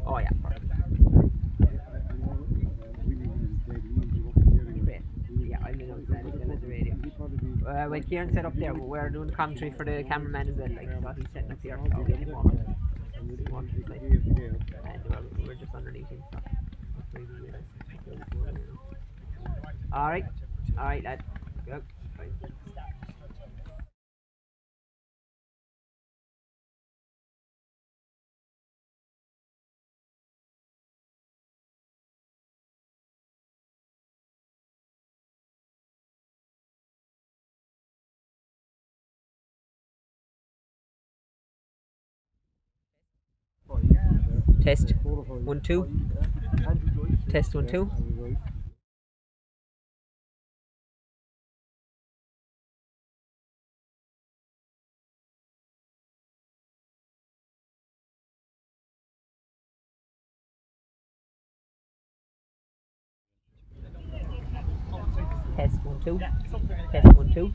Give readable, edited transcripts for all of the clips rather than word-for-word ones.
Oh yeah, perfect. Great. Yeah, I'm in outside with them at the radio. Well, Kieran set up there. We're doing the commentary for the cameraman as well. Like, so he's setting up here. So we came over. We came over to the site. And we're just underneath him. So alright. Alright, lad. Go. Fine. Test. 1, 2. Test 1, 2. Test 1, 2. Test 1, 2.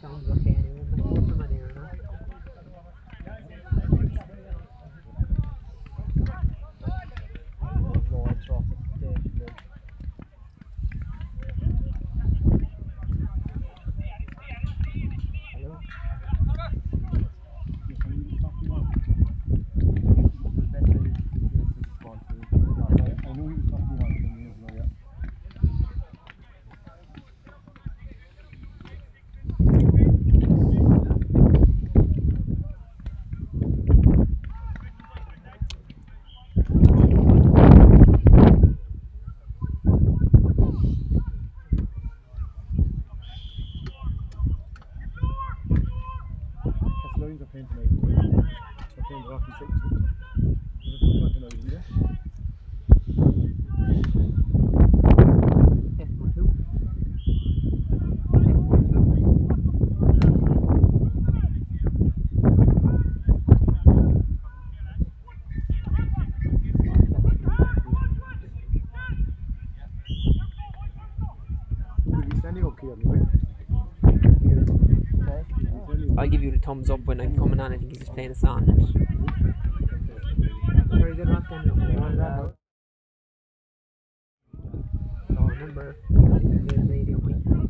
Sounds okay anyway. The fourth one here, no? Hello? I knew he was not the one from years ago, yeah. That's lines of paint tonight. They're playing rocky six. There's a football tonight, isn't there? Test 1 2. Test 1 2. We'll be standing up here, anyway. I'll give you the thumbs up when I'm coming on. I think he's just playing a song. Very good rock then. So remember, the radio mic. Do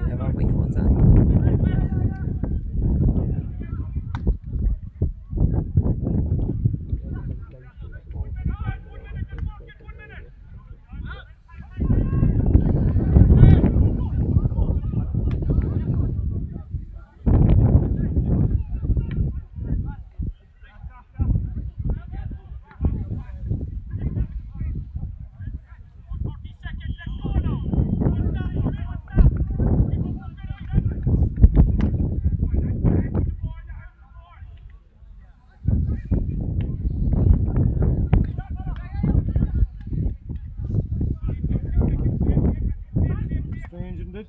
you have our microphones on? Strange, isn't it?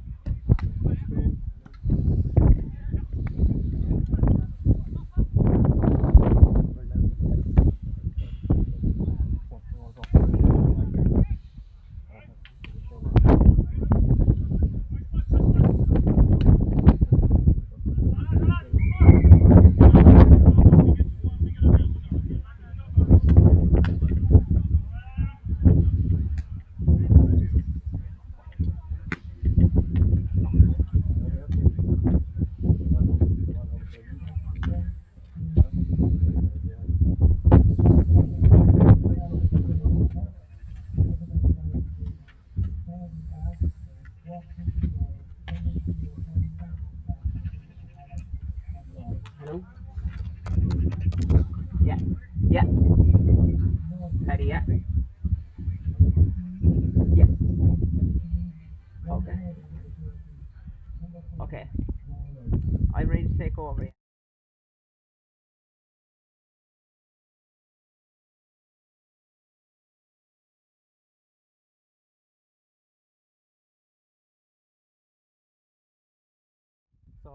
Hello? Yeah. Yeah. Paddy, yeah. Yeah. Okay. Okay. I'm ready to take over. So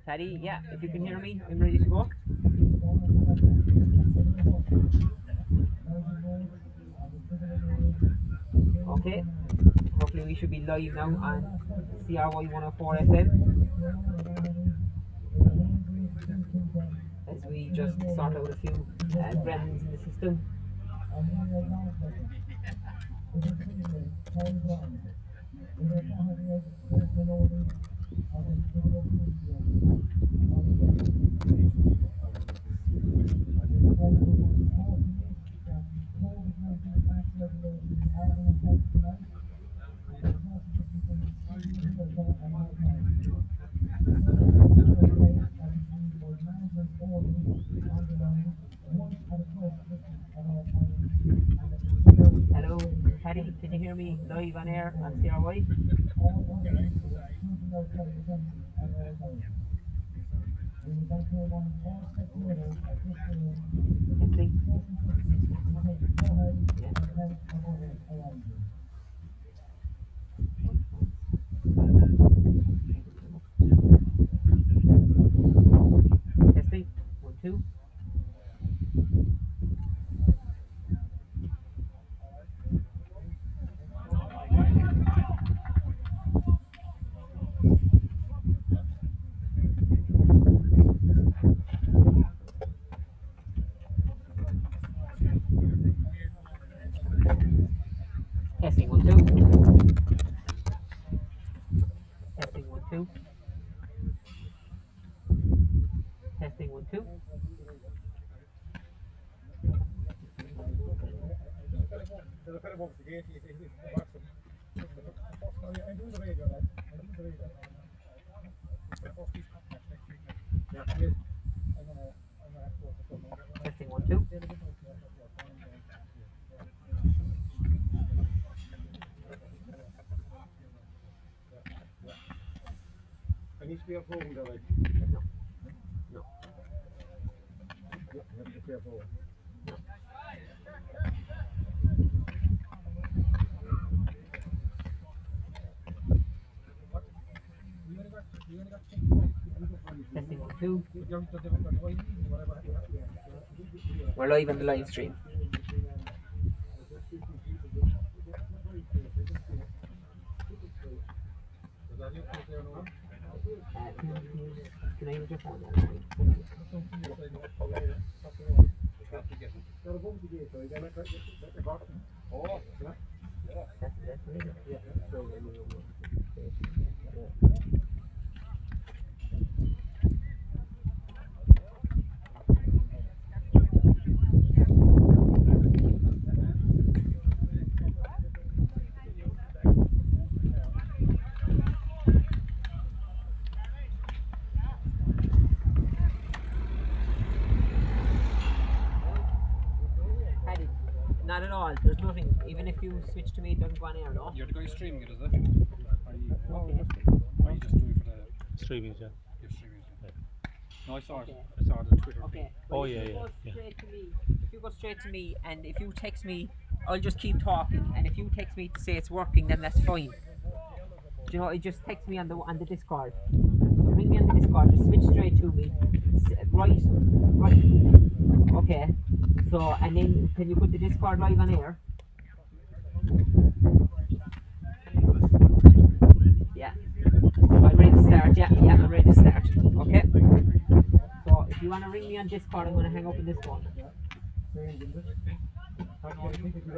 Paddy, yeah, if you can hear me, I'm ready to go. Okay, hopefully we should be live now on CRY 104 FM. As we just sort out a few gremlins in the system. Hello, Paddy, can you hear me live on air on CRY? Testing. Testing. 1, 2. Testing 1, 2. Testing 1, 2. Testing 1, 2. There's a bit above the gate, he's back from I'm doing the radio, lad. I'm doing the radio. The first piece of contact next week. Yeah, I'm gonna have to work with them. Testing 1, 2. I need to be up home, though, like. No. No. Yeah, you have to be careful. Testing 1, 2. We're live on the live stream. Can I use your phone? Oh, yeah. Not at all. There's nothing. Even if you switch to me, it doesn't go on air, no? You're the guy streaming it, is it? Okay. Or you just do it for the Streaming, yeah. your streaming? Yeah. No, I saw it. Okay. I saw it on Twitter. Okay. Oh, Well, yeah, if you yeah, go yeah. straight to me, if you go straight to me, and if you text me, I'll just keep talking. And if you text me to say it's working, then that's fine. Do you know? It just text me on the Discord. So ring me on the Discord. Just switch straight to me. Right. Okay. So and then can you put the Discord live on air? Yeah. I'm ready to start. Yeah, I'm ready to start. Okay. So if you want to ring me on Discord, I'm going to hang up in this phone.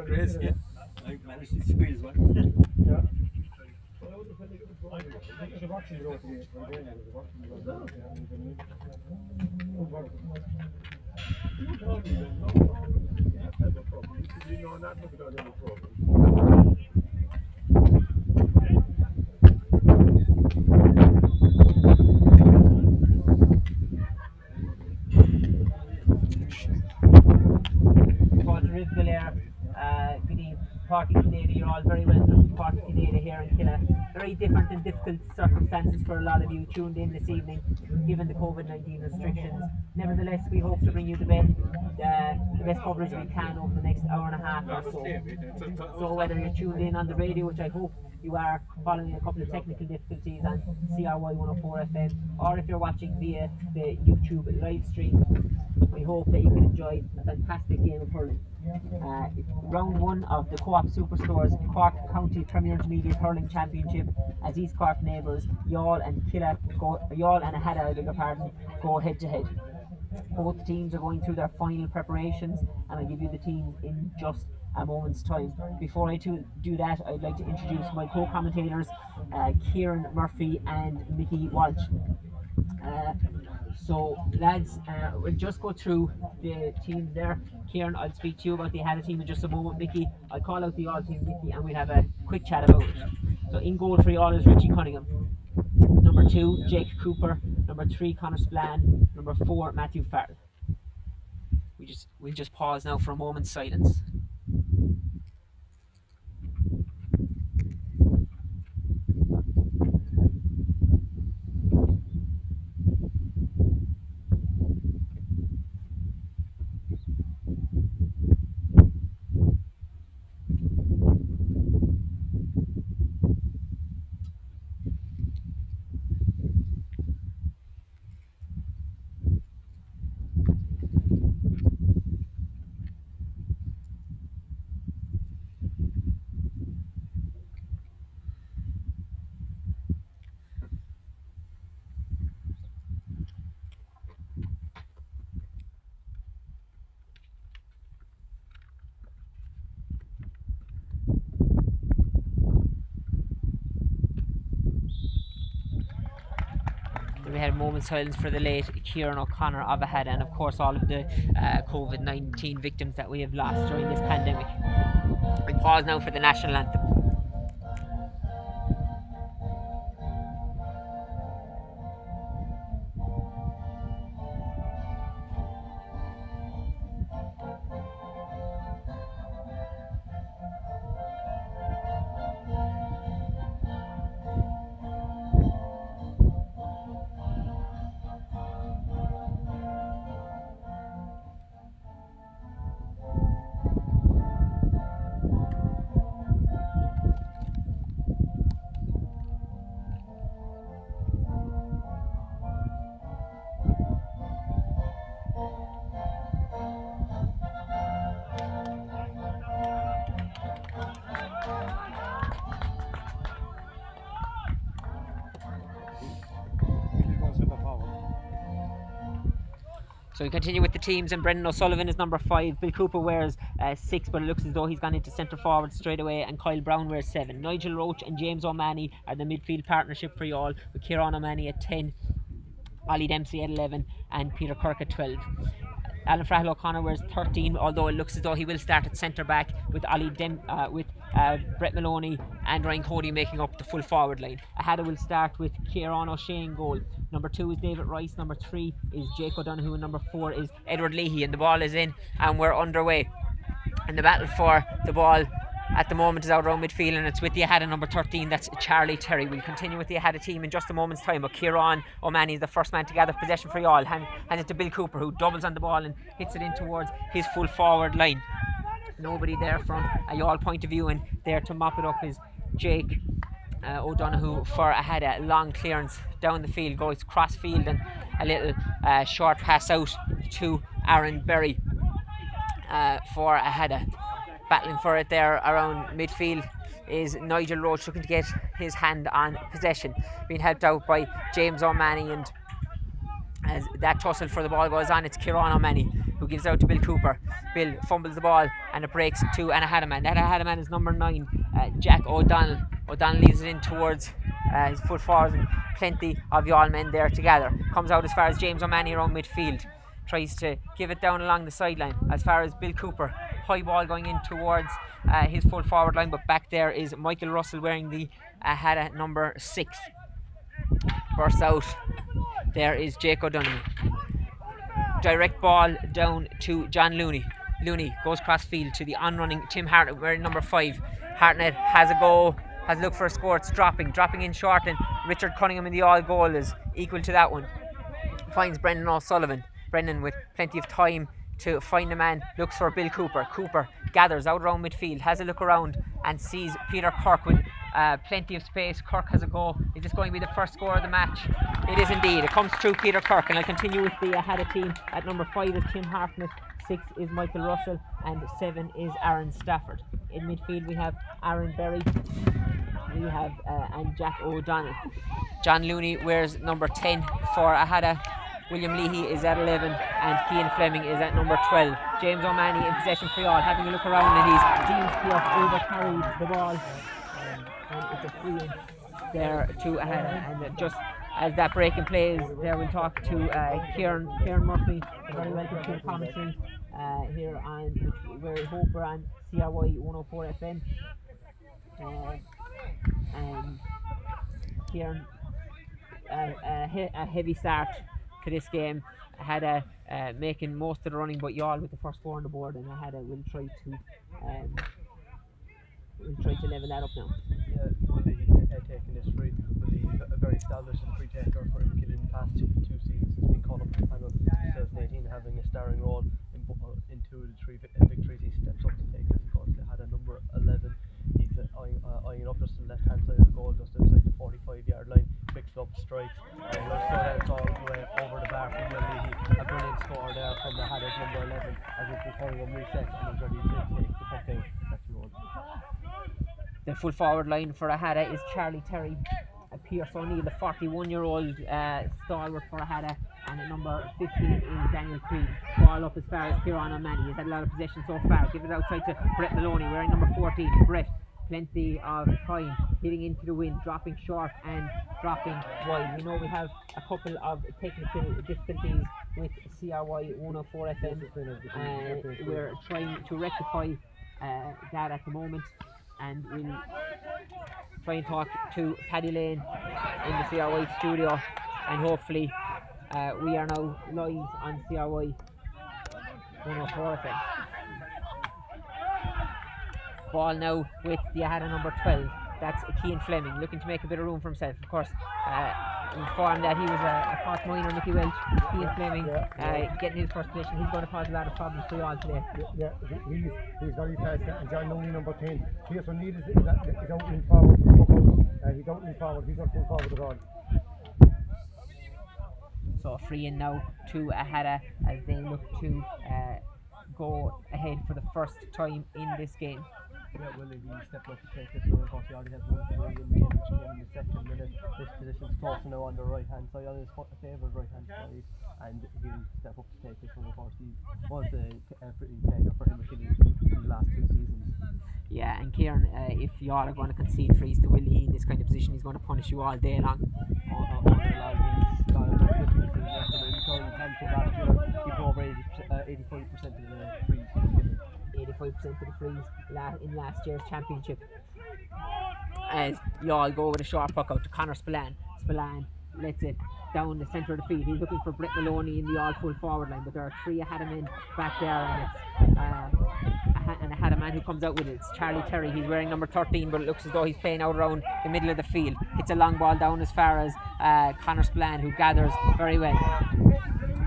Chris, yeah. I managed to squeeze one. Yeah. There's a boxing road here. There's a boxing road you know, not without any problem. Party Canada, you're all very welcome to Party Canada here in Killa. Very different and difficult circumstances for a lot of you tuned in this evening, given the COVID-19 restrictions. Nevertheless, we hope to bring you the best coverage we can over the next hour and a half or so. So whether you're tuned in on the radio, which I hope you are, following a couple of technical difficulties on CRY 104 FM, or if you're watching via the YouTube live stream, we hope that you can enjoy a fantastic game of hurling. Round 1 of the Co-op Superstores Cork County Premier Intermediate Hurling Championship, as East Cork neighbours Youghal and Aghada go head to head. Both teams are going through their final preparations, and I'll give you the teams in just a moment's time. Before I do that, I'd like to introduce my co-commentators, Kieran Murphy and Mickey Walsh. So lads, we'll just go through the teams there. Kieran, I'll speak to you about the Aghada team in just a moment. Mickey, I'll call out the all team, Mickey, and we'll have a quick chat about it. So in goal for Youghal is Richie Cunningham. Number 2, Jake Cooper. Number 3, Conor Spillane. Number 4, Matthew Farrell. We'll just pause now for a moment's silence. We had a moment's silence for the late Kieran O'Connor of Aghada, and of course all of the COVID-19 victims that we have lost during this pandemic. We pause now for the national anthem. So we continue with the teams, and Brendan O'Sullivan is number 5. Bill Cooper wears 6, but it looks as though he's gone into centre forward straight away, and Kyle Brown wears 7. Nigel Roach and James O'Mahony are the midfield partnership for Youghal, with Kieran O'Mahony at 10, Ollie Dempsey at 11, and Peter Kirk at 12. Alan Frahel O'Connor wears 13, although it looks as though he will start at centre back, with Brett Maloney and Ryan Cody making up the full forward line. Aghada will start with Kieran O'Shea in goal. Number 2 is David Rice. Number 3 is Jake O'Donoghue, and number 4 is Edward Leahy. And the ball is in, and we're underway. And the battle for the ball at the moment is out around midfield, and it's with the Aghada number 13, that's Charlie Terry. We'll continue with the Aghada team in just a moment's time, but Kieran O'Mahony is the first man to gather possession for Youghal, hands it to Bill Cooper, who doubles on the ball and hits it in towards his full forward line. Nobody there from a Youghal point of view, and there to mop it up is Jake O'Donoghue for Aghada. Long clearance down the field, goes cross field, and a little short pass out to Aaron Berry for Aghada. Battling for it there around midfield is Nigel Roach, looking to get his hand on possession, being helped out by James O'Mahony, and as that tussle for the ball goes on, it's Kieran O'Mahony who gives out to Bill Cooper. Bill fumbles the ball and it breaks to an Aghada man. That Aghada man is number 9, Jack O'Donnell. O'Donnell leads it in towards his full forwards, and plenty of Youghal men there together. Comes out as far as James O'Mahony around midfield, tries to give it down along the sideline as far as Bill Cooper. High ball going in towards his full forward line, but back there is Michael Russell wearing the Aghada number 6. Bursts out, there is Jake O'Donoghue. Direct ball down to John Looney. Looney goes cross field to the on-running Tim Hartnett wearing number 5. Hartnett has a go has a look for a score. It's dropping in short, and Richard Cunningham in the all goal is equal to that one. Finds Brendan O'Sullivan. Brendan with plenty of time to find a man, looks for Bill Cooper. Cooper gathers out around midfield, has a look around and sees Peter Cork with plenty of space. Cork has a go. Is this going to be the first score of the match? It is indeed. It comes through Peter Cork, and I'll continue with the Aghada team. At number 5 is Tim Hartnett, 6 is Michael Russell, and 7 is Aaron Stafford. In midfield we have Aaron Berry, we have and Jack O'Donnell. John Looney wears number 10 for Aghada. William Leahy is at 11 and Cian Fleming is at number 12. James O'Mahony in possession for all, having a look around, and he's James Pierce overcarried the ball, and it's a free in there to Aghada. And just as that break in plays there, we'll talk to Kieran Murphy, very welcome to the commentary here on where hope we're on CRY 104 FM. And Kieran, a heavy start to this game. Aghada making most of the running, but Youghal with the first score on the board, and Aghada will try to level that up now. Yeah, will be taking this free. Will be a very established and free taker for Killeen in the past two seasons. He's been called up to the panel 2018, having a starring role in 2 of the 3 victories. He steps up to take this. Of course, they had a number 11. He's eyeing up just to the left hand side of the goal, just outside the 45-yard line. Picks up, strikes, and it's all the way over the bar from Leahy. A brilliant score there from the Aghada's number 11 as it's recording on reset and is ready to take the puck out. That's the goal. The full forward line for Aghada is Charlie Terry, Pierce O'Neill, the 41-year-old stalwart for Aghada, and at number 15 is Daniel Creed. Ball up as far as Kieran O'Mahony. He's had a lot of possession so far. Give it outside to Brett Maloney, wearing number 14. Brett, plenty of time, hitting into the wind, dropping short and dropping wide. We know we have a couple of technical difficulties with CRY 104 FM. We're trying to rectify that at the moment, and we'll try and talk to Paddy Lane in the CRY studio, and hopefully we are now live on CRY 104 FM. Ball now with the Aghada number 12. That's Cian Fleming, looking to make a bit of room for himself. Of course, informed that he was a Cork minor, Nicky Welch. Cian Fleming getting his first position. He's going to cause a lot of problems for you all today. Yeah, he's very fast. And John Looney, number 10. Pierce O'Neill is out in forward. He's out in forward. He's not full forward at all. So free in now to Aghada as they look to go ahead for the first time in this game. Yeah, Willie, he stepped up to take this one. Of course, he already has 1 free in the game, which came in the second minute. This position's closer now on the right hand side, on his favoured right hand side, and he'll step up to take this one. Of course, he was a free taker for him in the last 2 seasons. Yeah, and Kieran, if you all are going to concede frees to Willie in this kind of position, he's going to punish you all day long. He's got a 50 free record in Hurling championship last year. He put over 85% of the frees he was given. 85% of the frees in last year's championship. As you all go with a short puck out to Conor Spillane. Spillane lets it down the centre of the field. He's looking for Brett Maloney in the all full forward line, but there are 3 Aghada men back there, and Aghada man who comes out with it. It's Charlie Terry. He's wearing number 13, but it looks as though he's playing out around the middle of the field. It's a long ball down as far as Conor Spillane, who gathers very well.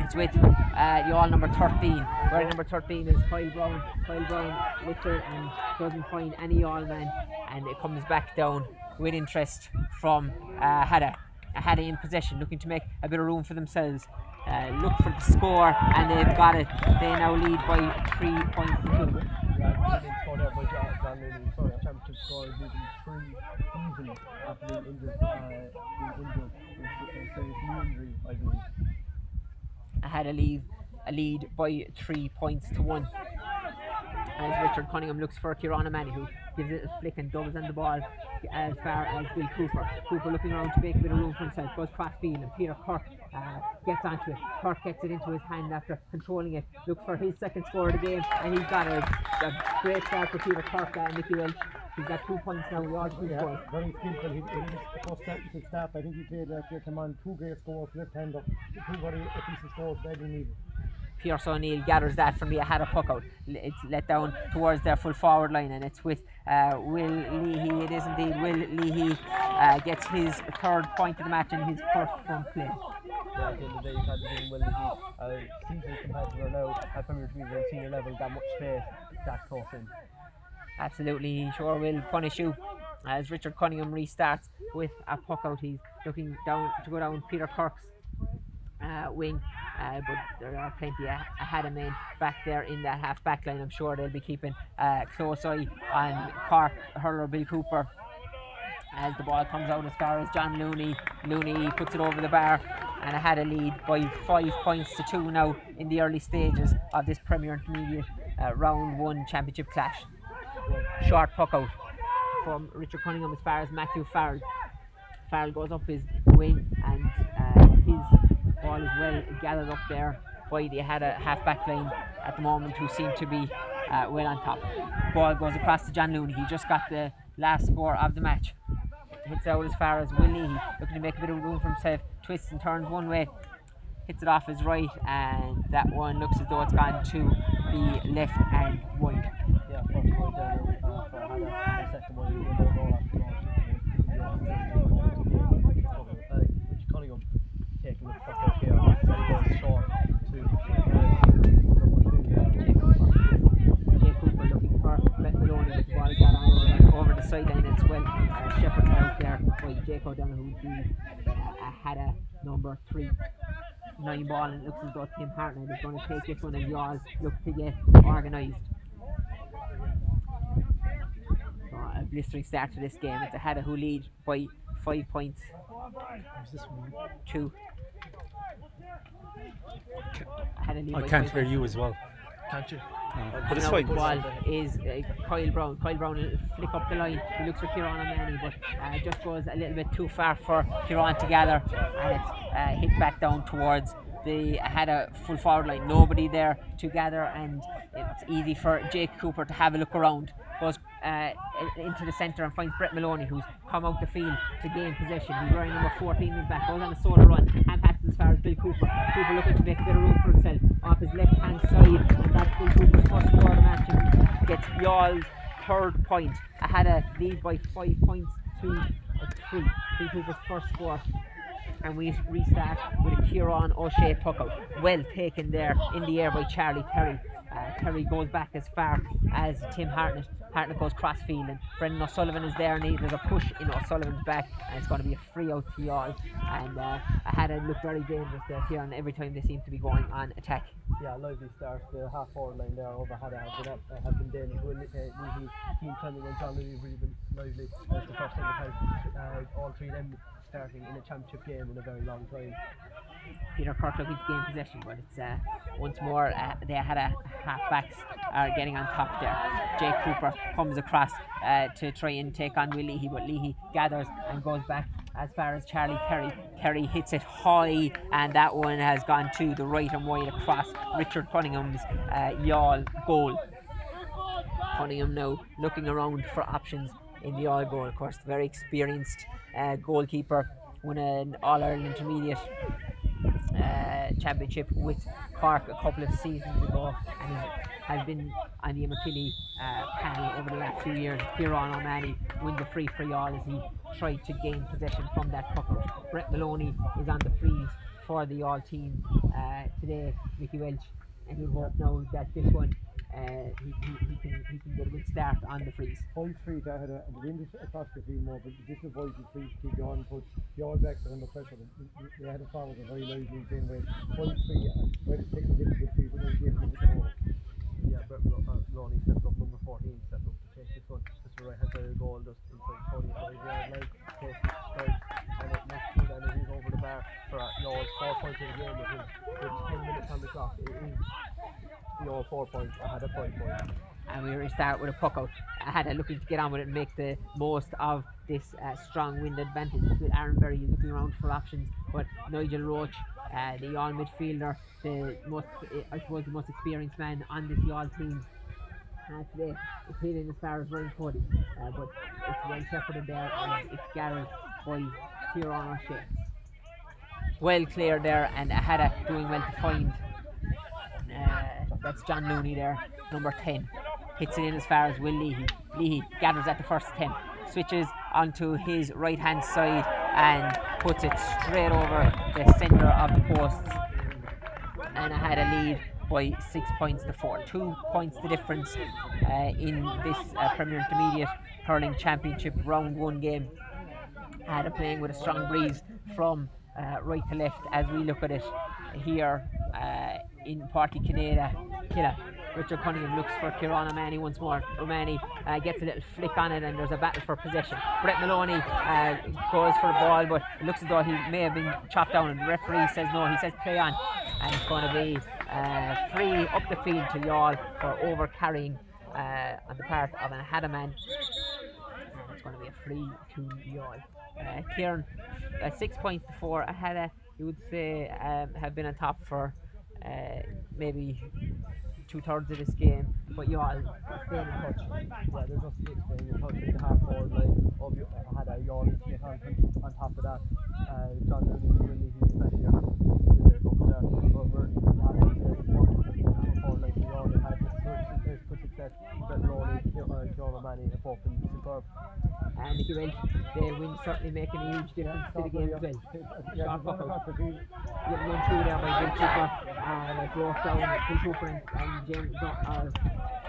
It's with Youghal number 13. Wearing number 13 is Kyle Brown. Kyle Brown with her and doesn't find any Youghal man, and it comes back down with interest from Aghada. Aghada in possession, looking to make a bit of room for themselves. Look for the score, and they've got it. They now lead by 3 points to 2. Yeah, he scored there by John Looney. He scored a championship score, losing 3 seasons after being injured. It's a knee injury, I believe. Aghada a lead by 3 points to 1. As Richard Cunningham looks for Kieran O'Mahony, who gives it a flick and doubles on the ball as far as Bill Cooper. Cooper looking around to make a bit of room for himself, goes cross field, and Peter Cork gets onto it. Cork gets it into his hand after controlling it, looks for his second score of the game, and he's got a great start for Peter Cork and Nicky Welch. He's got 2 points now. We all 2 scores. Very skillful. He first championship start. I think he played last year. Come on, 2 great scores, left hand up. 2 very efficient scores, badly needed. Pierce O'Neill gathers that from the Aghada puck out. It's let down towards their full forward line, and it's with Will Leahy. It is indeed Will Leahy gets his 3rd point of the match and his first from play. Yeah, at the end of the day, you can't be doing well as he seasoned competitor now at Premier Division and senior level, got much space that close in. Absolutely, he sure will punish you. As Richard Cunningham restarts with a puck out, he's looking down to go down Peter Kirk's wing, but there are plenty ahead of men back there in that half back line. I'm sure they'll be keeping a close eye on Cork hurler Bill Cooper as the ball comes out as far as John Looney. Looney puts it over the bar, and I had a lead by 5 points to 2 now in the early stages of this Premier Intermediate Round 1 Championship clash. Short puck out from Richard Cunningham as far as Matthew Farrell. Farrell goes up his wing, and his ball is well gathered up there by the half back line at the moment, who seem to be well on top. Ball goes across to John Looney. He just got the last score of the match. Hits out as far as Will Leahy, looking to make a bit of room for himself. Twists and turns one way, hits it off his right, and that one looks as though it's gone to the left and wide. Yeah, first point there for Aghada, and second one he went over after Richard Cunningham taking the puck out here, and goes short to Jay Cooper looking for Brett Maloney, with the ball got on over the sideline. It's well shepherded out there by Jake O'Donoghue, who had a number 3 9 ball, and it looks as though Tim Hartnett is going to take this one as Youghal look to get organised. So a blistering start to this game. It's Aghada who lead by 5 points to I can't hear you as well. Can't you? But it's fine. The ball is Kyle Brown. Kyle Brown will flick up the line. He looks for Kieran O'Malley, but just goes a little bit too far for Kieran to gather, and it's hit back down towards the Aghada full forward line. Nobody there to gather, and it's easy for Jake Cooper to have a look around. Goes into the centre and finds Brett Maloney, who's come out the field to gain possession. He's wearing number 14 in his back. Goes on a solo run and passes as far as Bill Cooper. Cooper looking to make a bit of room for himself off his left hand side, and that's Bill Cooper's first score of the match, and gets Youghal 3rd point. Aghada lead by 5 points to 3. Bill Cooper's first score. And we restart with a Kieran O'Shea puck out. Well taken there in the air by Charlie Terry. Terry goes back as far as Tim Hartnett. Hartnett goes crossfield, and Brendan O'Sullivan is there, and there's a push in O'Sullivan's back, and it's going to be a free out to Youghal. And Aghada looked very dangerous there, Kieran, every time they seem to be going on attack. Yeah, lively start. The half forward line there over Aghada have been dangerous. Team Cunningham and John Lee have really been lively. That's the first time we've had all 3 of them starting in a championship game in a very long time. Peter Kirk looking to gain possession, but it's once more they had a half-backs are getting on top there. Jake Cooper comes across to try and take on Will Leahy, but Leahy gathers and goes back as far as Charlie Terry. Terry hits it high, and that one has gone to the right and wide across Richard Cunningham's Youghal goal. Cunningham now looking around for options in the Youghal goal. Of course, the very experienced goalkeeper, won an All-Ireland Intermediate championship with Cork a couple of seasons ago, and has been on the McKinney panel over the last few years. Kieran O'Malley win the free for Youghal as he tried to gain possession from that puck out. Brett Maloney is on the freeze for the Youghal team today, Mickey Welch, and we hope now that this one he can get a good start on the freeze. Point 3 that had the wind across the field more, but this avoids the freeze to keep going, put the All Blacks under pressure. They had a forward a very lively in the same way. Point 3 and West taking a little bit freeze and then give them the ball. Yeah, Brett Maloney stepped up, number 14 stepped up to take this one. Just the right hand side of the goal, just inside 45 yard line, takes strike, and it makes it, and it is over the bar for Youghal 4 points in the game with 10 minutes on the clock. It is Youghal 4 points, Aghada 5 points. And we restart with a puck out. Aghada looking to get on with it and make the most of this strong wind advantage. With Aaron Berry looking around for options, but Nigel Roach, the Youghal midfielder, the most experienced man on this Youghal team today, is hitting as far as Ryan Cody, but it's well shepherded there, and it's gathered by Kieran O'Shea. Well clear there, and Aghada doing well to find That's John Looney there, number 10. Hits it in as far as Will Leahy. Leahy gathers at the first attempt, switches onto his right hand side and puts it straight over the centre of the posts. And I had a lead by 6 points to 4. 2 points the difference in this Premier Intermediate Hurling Championship round 1 game. Aghada playing with a strong breeze from right to left as we look at it here in Party Killa. Richard Cunningham looks for Kieran O'Mahony once more. O'Mahony gets a little flick on it and there's a battle for possession. Brett Maloney goes for the ball, but it looks as though he may have been chopped down, and the referee says no, he says play on, and it's going to be free up the field to Youghal for over carrying on the part of an Aghada man. It's going to be a free to Youghal. Kieran, 6 points to 4. Aghada, you would say, have been on top for maybe 2/3 of this game, but Youghal staying in touch. Yeah, they're just staying in touch with the half forward line of Aghada. Youghal on top of that. John Looney really especially up there. However, forward line for Youghal, they had good success. Brett Maloney, Kieran O'Mahony have both been superb. And Nicky Welch, they win certainly making a huge difference to the game as well. Shot buckle. Getting one through there by Bill Cooper, and it broke down Bill Cooper and James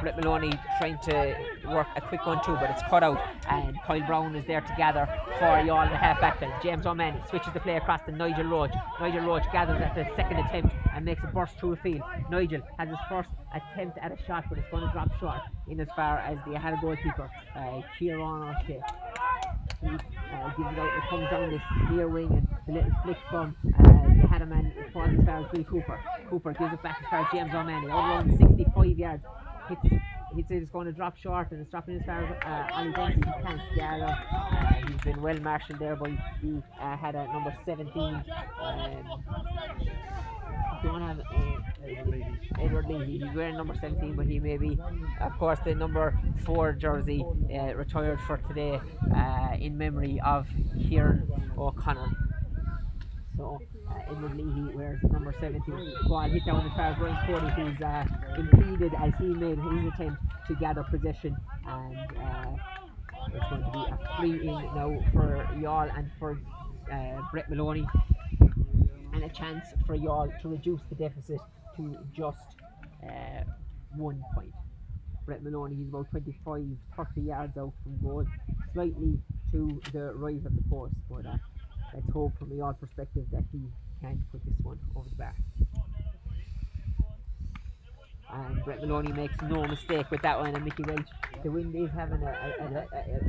Brett Maloney trying to work a quick 1-2, but it's cut out, and Kyle Brown is there to gather for Youghal in the half back line. James O'Mahony switches the play across to Nigel Roach. Nigel Roach gathers at the second attempt and makes a burst through the field. Nigel has his first attempt at a shot, but it's going to drop short in as far as the Aghada goalkeeper, Kieran O'Shea. He gives it out and comes down this near wing, and the little flick from the Aghada man falls as far as Bill Cooper. Cooper gives it back as far as James O'Mahony, around 65 yards. Hits it, it's going to drop short, and it's dropping as far as Ollie Dempsey. He can't gather. He's been well marshalled there by the Aghada number 17. Don't have Edward Leahy. He's wearing number 17, but he may be, of course, the number 4 jersey retired for today in memory of Kieran O'Connor. So Edward Leahy wears number 17. Ball hit down as far as Ryan Cody, who's impeded as he made his attempt to gather possession, and it's going to be a free in now for Youghal and for Brett Maloney, and a chance for Youghal to reduce the deficit to just 1 point. Brett Maloney, he's about 25-30 yards out from goal, slightly to the right of the post, but let's hope from a Youghal perspective that he can put this one over the bar. And Brett Maloney makes no mistake with that one, and Mickey Welch, the wind is having a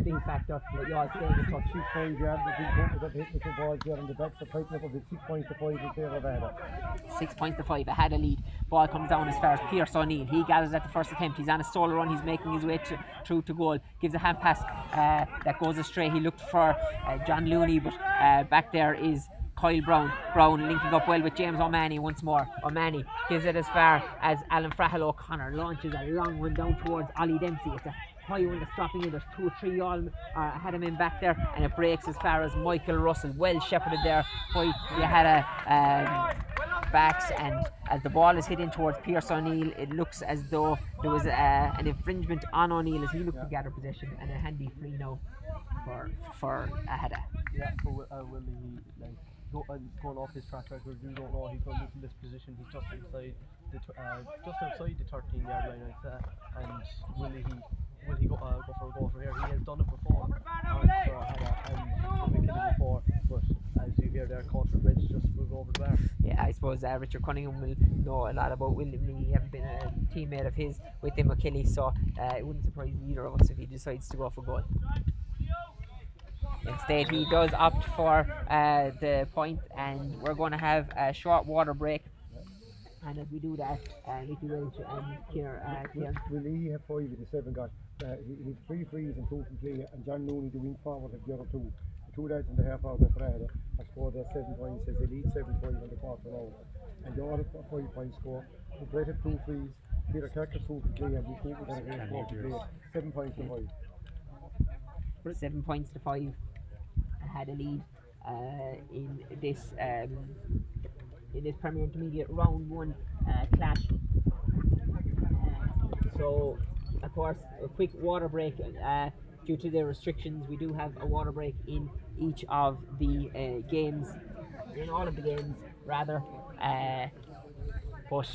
big factor, but Youghal staying in touch. 5 yards, the big bump that hit little balls there on the back, so tighten up a bit. 6 points to 5 in favour of Aghada. 6 points to 5, Aghada lead. Ball comes down as far as Pierce O'Neill. He gathers at the first attempt. He's on a solo run. He's making his way through to goal. Gives a hand pass that goes astray. He looked for John Looney, but back there is Kyle Brown. Brown linking up well with James O'Mahony once more. O'Mahony gives it as far as Alan Frahal O'Connor. Launches a long one down towards Ollie Dempsey. It's a high one that's dropping in. There's 2 or 3 Youghal had him in back there, and it breaks as far as Michael Russell. Well shepherded there by the Aghada backs, and as the ball is hitting towards Pierce O'Neill, it looks as though there was an infringement on O'Neill as he looked to gather possession, and a handy free now for Aghada. Yeah, so will he going off his track record? We don't know. He's going to in this position. He's just outside the 13-yard line, I'd say. And will he go for a goal from here? He has done it before for Aghada and McKinnon before, but as you hear there, caught for the bench, just move over the bar. Yeah, I suppose Richard Cunningham will know a lot about William Lee. He hasn't been a teammate of his with him McKinley, so it wouldn't surprise either of us if he decides to go for goal. Instead, he does opt for the point, and we're going to have a short water break. And as we do that, Nicky Welch and Kieran. Will he have 5 with the 7 got? He had 3 frees and 2 from play, and John Looney, the wing forward, of the other 2. The 2 lads in the half hour for Aghada have scored their 7 points as they lead 7 points on the quarter now. And they all have 5 points score. We Brett had 2 frees, Peter Kirk had 2 from play, and we think we're going to get 4 from play. 7 points to 5. 7 points to 5. Had a lead in this Premier Intermediate round 1 clash. So, of course, a quick water break. Due to the restrictions, we do have a water break in each of the games, in all of the games, rather. But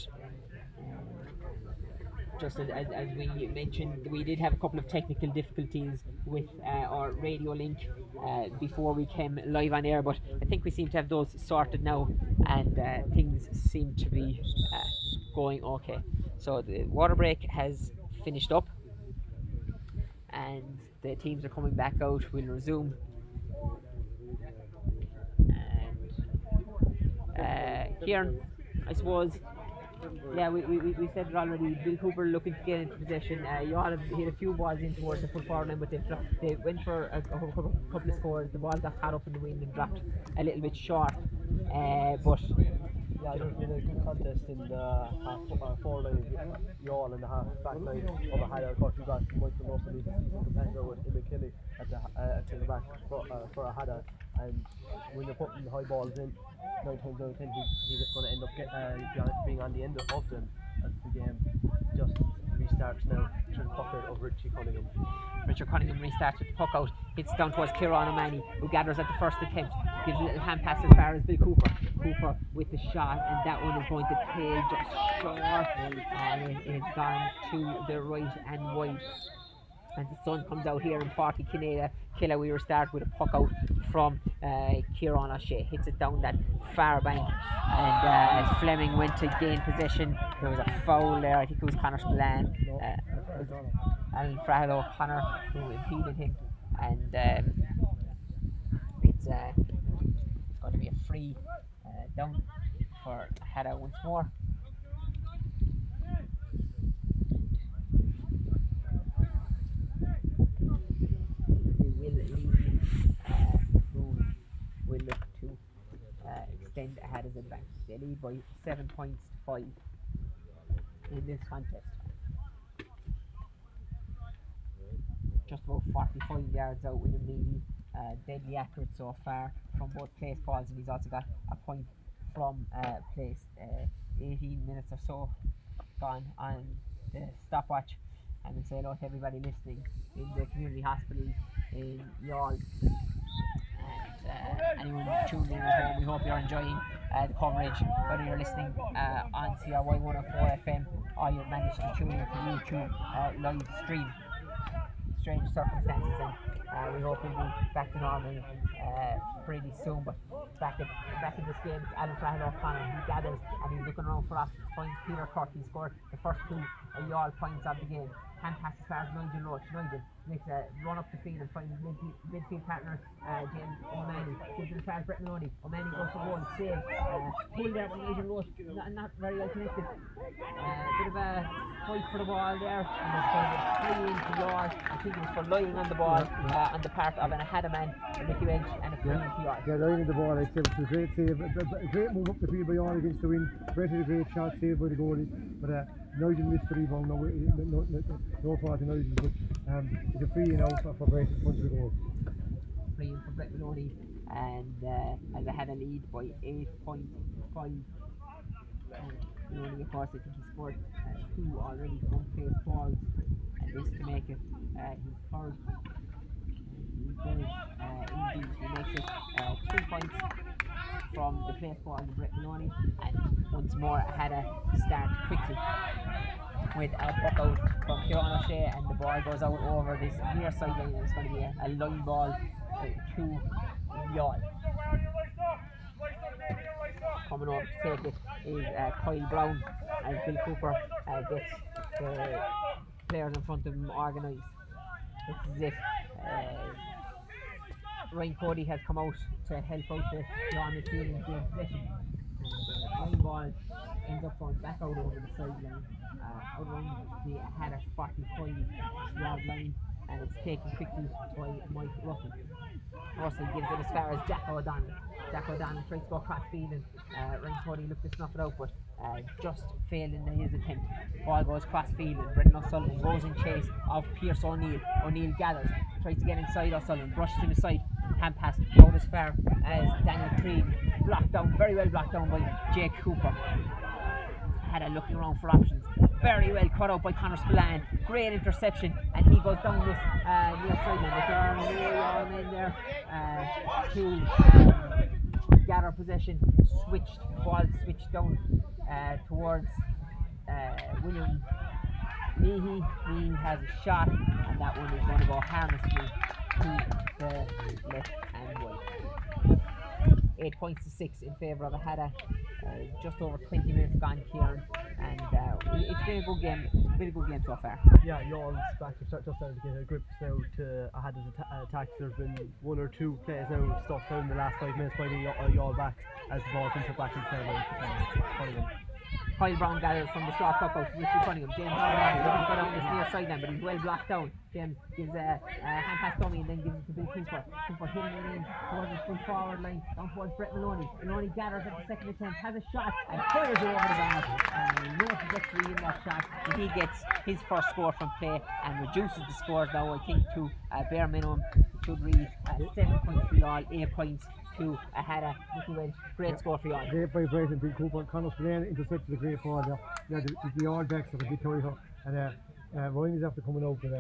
just as we mentioned, we did have a couple of technical difficulties with our radio link before we came live on air, but I think we seem to have those sorted now, and things seem to be going okay. So the water break has finished up, and the teams are coming back out. We'll resume. And Kieran, I suppose, yeah, we said it already. Bill Cooper looking to get into possession. Youghal have hit a few balls in towards the full forward line, but they went for a couple of scores. The ball got caught up in the wind and dropped a little bit short. But yeah, there's been a good contest in the half forward line. Youghal in the half back line of Aghada. Of course, we got Michael Russell, who's a season competitor with Immy Kelly at the back for Aghada. And when you're putting the high balls in, 9 times out of 10 he's going to end up being on the end of them as the game just restarts now through the pocket of Richie Cunningham. Richard Cunningham restarts with the puck out, hits down towards Kieran O'Mahony, who gathers at the first attempt, gives a little hand pass as far as Bill Cooper. Cooper with the shot, and that one is going to tail just short, and it has gone to the right and wide. And the sun comes out here in Parky Killa. We restart with a puck out from Kieran O'Shea. Hits it down that far bank, and as Fleming went to gain possession, there was a foul there. I think it was Conor Spillane, Alan Frahal O'Connor, who impeded him, and it's going to be a free down for Aghada once more. Will look to extend Aghada's advantage. They lead by 7 points to 5 in this contest. Just about 45 yards out with him, really deadly accurate so far from both place balls, and he's also got a point from place. 18 minutes or so gone on the stopwatch, and we'll say hello to everybody listening in the community hospital in Youghal. Anyone tuning in at home, we hope you're enjoying the coverage, whether you're listening on CRY 104 FM or you've managed to tune into YouTube live stream. Strange circumstances, and we hope we'll be back to normal pretty soon. But back in this game, it's Alan Frahal O'Connor. He gathers and he's looking around for us to find Peter Cork. He scored the first 2 Youghal points of the game. Hand pass as far as Nigel Roach. Nigel makes a run up the field and finds his midfield partner James O'Mahony. Gives it as far as Brett Maloney. O'Mahony goes for goal. Save. Pulled there by Nigel Roach. Not very well connected. Bit of a fight for the ball there, and it's going to fly into Youghal. I think it was for lying on the ball on the part of an Aghada man, Mickey Welch, and a free into Youghal. Yeah, lying on the ball, I'd say it was a great save. A great move up the field by Youghal against the wind. Brett had a great shot saved by the goalie, but Nigel missed the rebound. No fault in Nigel, but it's a free out for Brett in front of the goal. Free in for Brett Maloney, and as Aghada lead by 8.5. Maloney, of course, I think he scored 2 already from place balls, and this to make it his third. He does indeed. He makes it 3 points from the place ball to Brett Maloney, and once more Aghada start quickly with a puck out from Kieran O'Shea, and the ball goes out over this near sideline, and it's going to be a line ball to Youghal. Coming over to take it is Kyle Brown, as Bill Cooper gets the players in front of him organised. It's as if Ryan Cody has come out to help out the Youghal midfield and gain possession. And the line ball ends up going back out over the sideline, around the Aghada 45-yard line, and it's taken quickly by Mike Russell. Russell gives it as far as Jack O'Donnell. Jack O'Donnell tries to go cross field, and Ryan Cody looked to snuff it out, but just failed in his attempt. Ball goes cross field, and Brendan O'Sullivan goes in chase of Pierce O'Neill. O'Neill gathers, tries to get inside O'Sullivan, brushes him aside, hand pass out as far as Daniel Creed. Blocked down, very well blocked down by Jake Cooper. Aghada looking around for options. Very well cut out by Conor Spillane. Great interception, and he goes down this near sideline. But there are no men there to gather possession. Ball switched down towards William Leahy. He has a shot, and that one is going to go harmlessly to the left and right. 8 points to 6 in favour of Aghada. Just over 20 minutes gone, Kieran, and it's been a good game. It's been a good game so far. Yeah, Youghal back just starting to get a grip now to Aghada's attacks. There's been 1 or 2 plays now stuffed out in the last 5 minutes by the Youghal backs as the ball comes back into Hurling. Kyle Brown gathers from the short puck out to Richie Cunningham. James Brown looking to go down this near sideline, but he's well blocked down. James gives a hand pass dummy and then gives it to Bill Cooper. Cooper hitting it in towards his full forward line, down towards Brett Maloney. Maloney gathers at the second attempt, has a shot and fires it over the bar. And no trajectory in that shot. And he gets his first score from play and reduces the scores now, I think, to bare minimum. Should read 7 points for Youghal, 8 points to Aghada. Great score for Youghal. Great by Brighton, Bill Cooper. Conor Spillane intercepted the great ball there. The all backs are a bit tighter, and Ryan is after coming out, but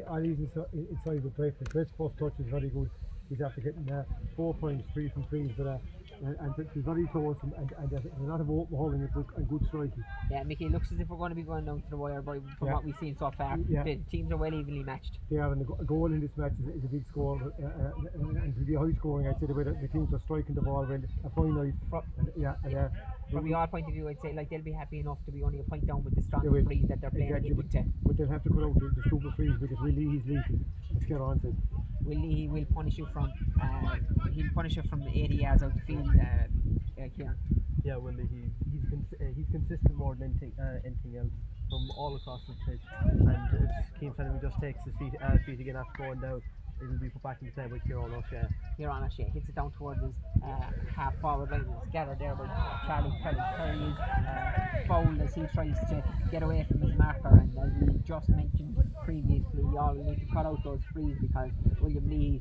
Ali's inside with Brett. Brett's first touch is very good. He's after getting 4 points, 3 from 3s, but and it's very close, and there's a lot of open holding and good striking. Yeah, Mickey, it looks as if we're going to be going down to the wire, but from what we've seen so far, the teams are well evenly matched. They are, and a goal in this match is a big score, and to be high scoring, I'd say the way that the teams are striking the ball well, a fine night. From your point of view, I'd say like they'll be happy enough to be only a point down with the strong frees that they're playing into. But they'll have to cut out the stupid frees because Will Leahy's leaking. Let's get on to it. Will Leahy will punish you from he'll punish you from 80 yards out the field, Kieran. Yeah, well, he's consistent more than anything else from all across the pitch, and it's Keane Fenneman just takes his feet again after going down. It will be put back in the play by Kieran O'Shea. Kieran O'Shea hits it down towards his half forward line. It's gathered there by Charlie Kelly. Kelly is fouled as he tries to get away from his marker, and as we just mentioned previously, you all need to cut out those frees because William Lee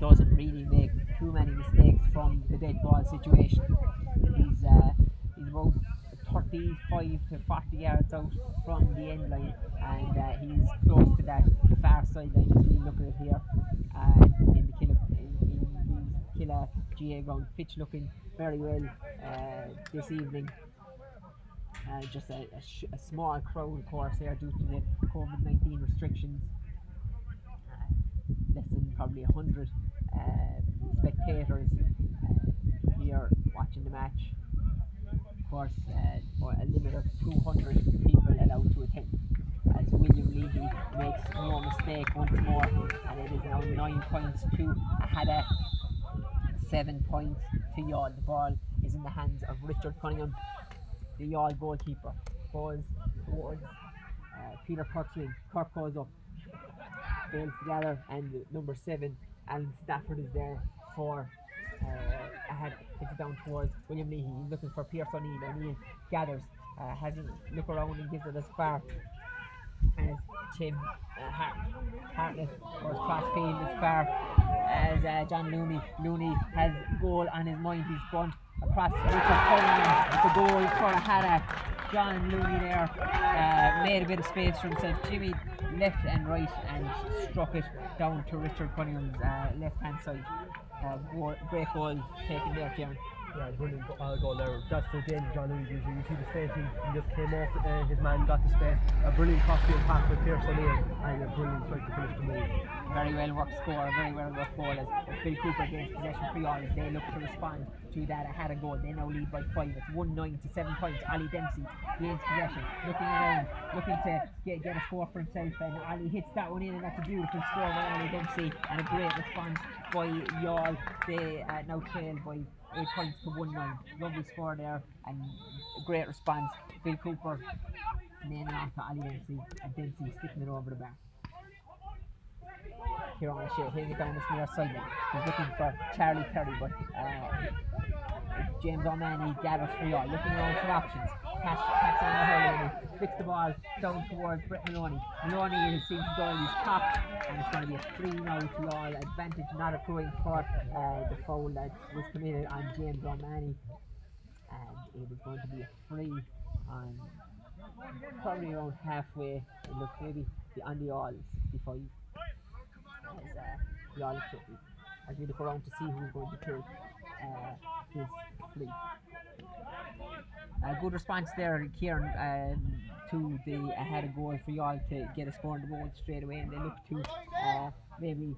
doesn't really make too many mistakes from the dead ball situation. He's about 35 to 40 yards out from the end line, and he's close to that far sideline as we look at it here in the Killa GA ground. Pitch looking very well this evening. Just a small crowd, of course, here due to the COVID-19 restrictions. Less than probably 100 spectators here watching the match. Of course, a limit of 200 people allowed to attend. As William Leahy makes no mistake once more, and it is now 9 points to Aghada, 7 points to Youghal. The ball is in the hands of Richard Cunningham, the Youghal goalkeeper. Goes towards Peter Kirk's wing. Kirk goes up, fails together, and number 7, Alan Stafford, is there for Aghada. It's down towards William Leahy. He's looking for Pierce O'Neill. O'Neill gathers, has a look around and gives it as far as Tim Hartlett goes cross field as far as John Looney. Looney has goal on his mind. He's bunt across Richard Cunningham. It's a goal for Aghada. John Looney there made a bit of space for himself. Jimmy left and right and struck it down to Richard Cunningham's left hand side. Great goal taken there, Kieran. Yeah, brilliant goal there. That's the danger John Looney gives you. You see the space, he just came off, his man got the space. A brilliant cross-field pass by Pierce O'Neill, and a brilliant strike to finish the move. Very well worked score, very well worked goal as Bill Cooper gains possession for Youghal as they look to respond to that Aghada goal. They now lead by 5. It's 1-9 to 7 points. Ali Dempsey gains possession, looking around, looking to get a score for himself, and Ali hits that one in, and that's a beautiful score by Ali Dempsey, and a great response by Youghal. They now trail by 8 points to 1-9. Lovely score there, and a great response. Bill Cooper nailing off to Ali Dempsey, and Dempsey sticking it over the bar. Kieran O'Shea hitting it down this near sideline. He's looking for Charlie Terry, but James O'Mahony gathers for Youghal, looking around for options. Catch on the Hurling, flicks the ball down towards Brett Maloney. Maloney seems to go in his top, and it's going to be a free now to Youghal. Advantage not accruing for the foul that was committed on James O'Mahony. and it is going to be a free on probably around halfway. It looks maybe on the all 65 as the all 50 as we look around to see who's going to take this free. Good response there, Kieran, to the Aghada goal for y'all to get a score on the board straight away, and they look to maybe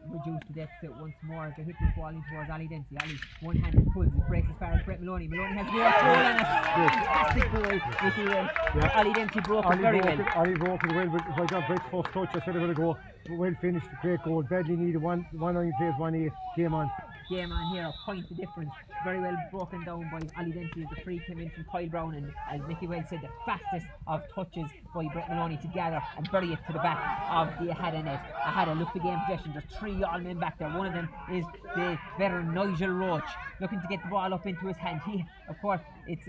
reduce the deficit once more as they hit this ball in towards Ali Dempsey. Ali one-handed pulls it, breaks as far as Brett Maloney. Maloney has worked goal and a fantastic goal, if you will. Yeah. Ali Dempsey broke it very well. Ali broke it well, but if I got Brett's first touch, I said it would go. Well finished, great goal. Badly needed. One on plays, 1-8. Game on. Game on here, a point of difference. Very well broken down by Ali Dempsey as the free came in from Kyle Brown, and as Mickey Wells said, the fastest of touches by Brett Maloney to gather and bury it to the back of the Aghada net. Aghada look to gain possession. There's 3 y'all men back there. One of them is the veteran Nigel Roach, looking to get the ball up into his hand. He, of course, it's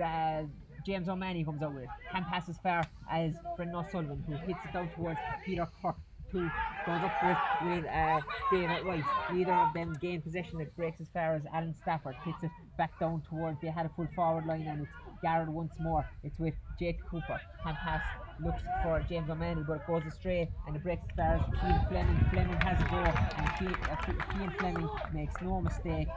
James O'Mahony comes out with it. Hand pass as far as Brendan O'Sullivan, who hits it down towards Peter Cork, who goes up with David White. Neither of them gain possession. It breaks as far as Alan Stafford, hits it back down towards they had a full forward line, and it's Garrett once more. It's with Jake Cooper. Hand pass looks for James O'Mahony, but it goes astray and it breaks as far as Cian Fleming. Fleming has a go, and Cian Fleming makes no mistake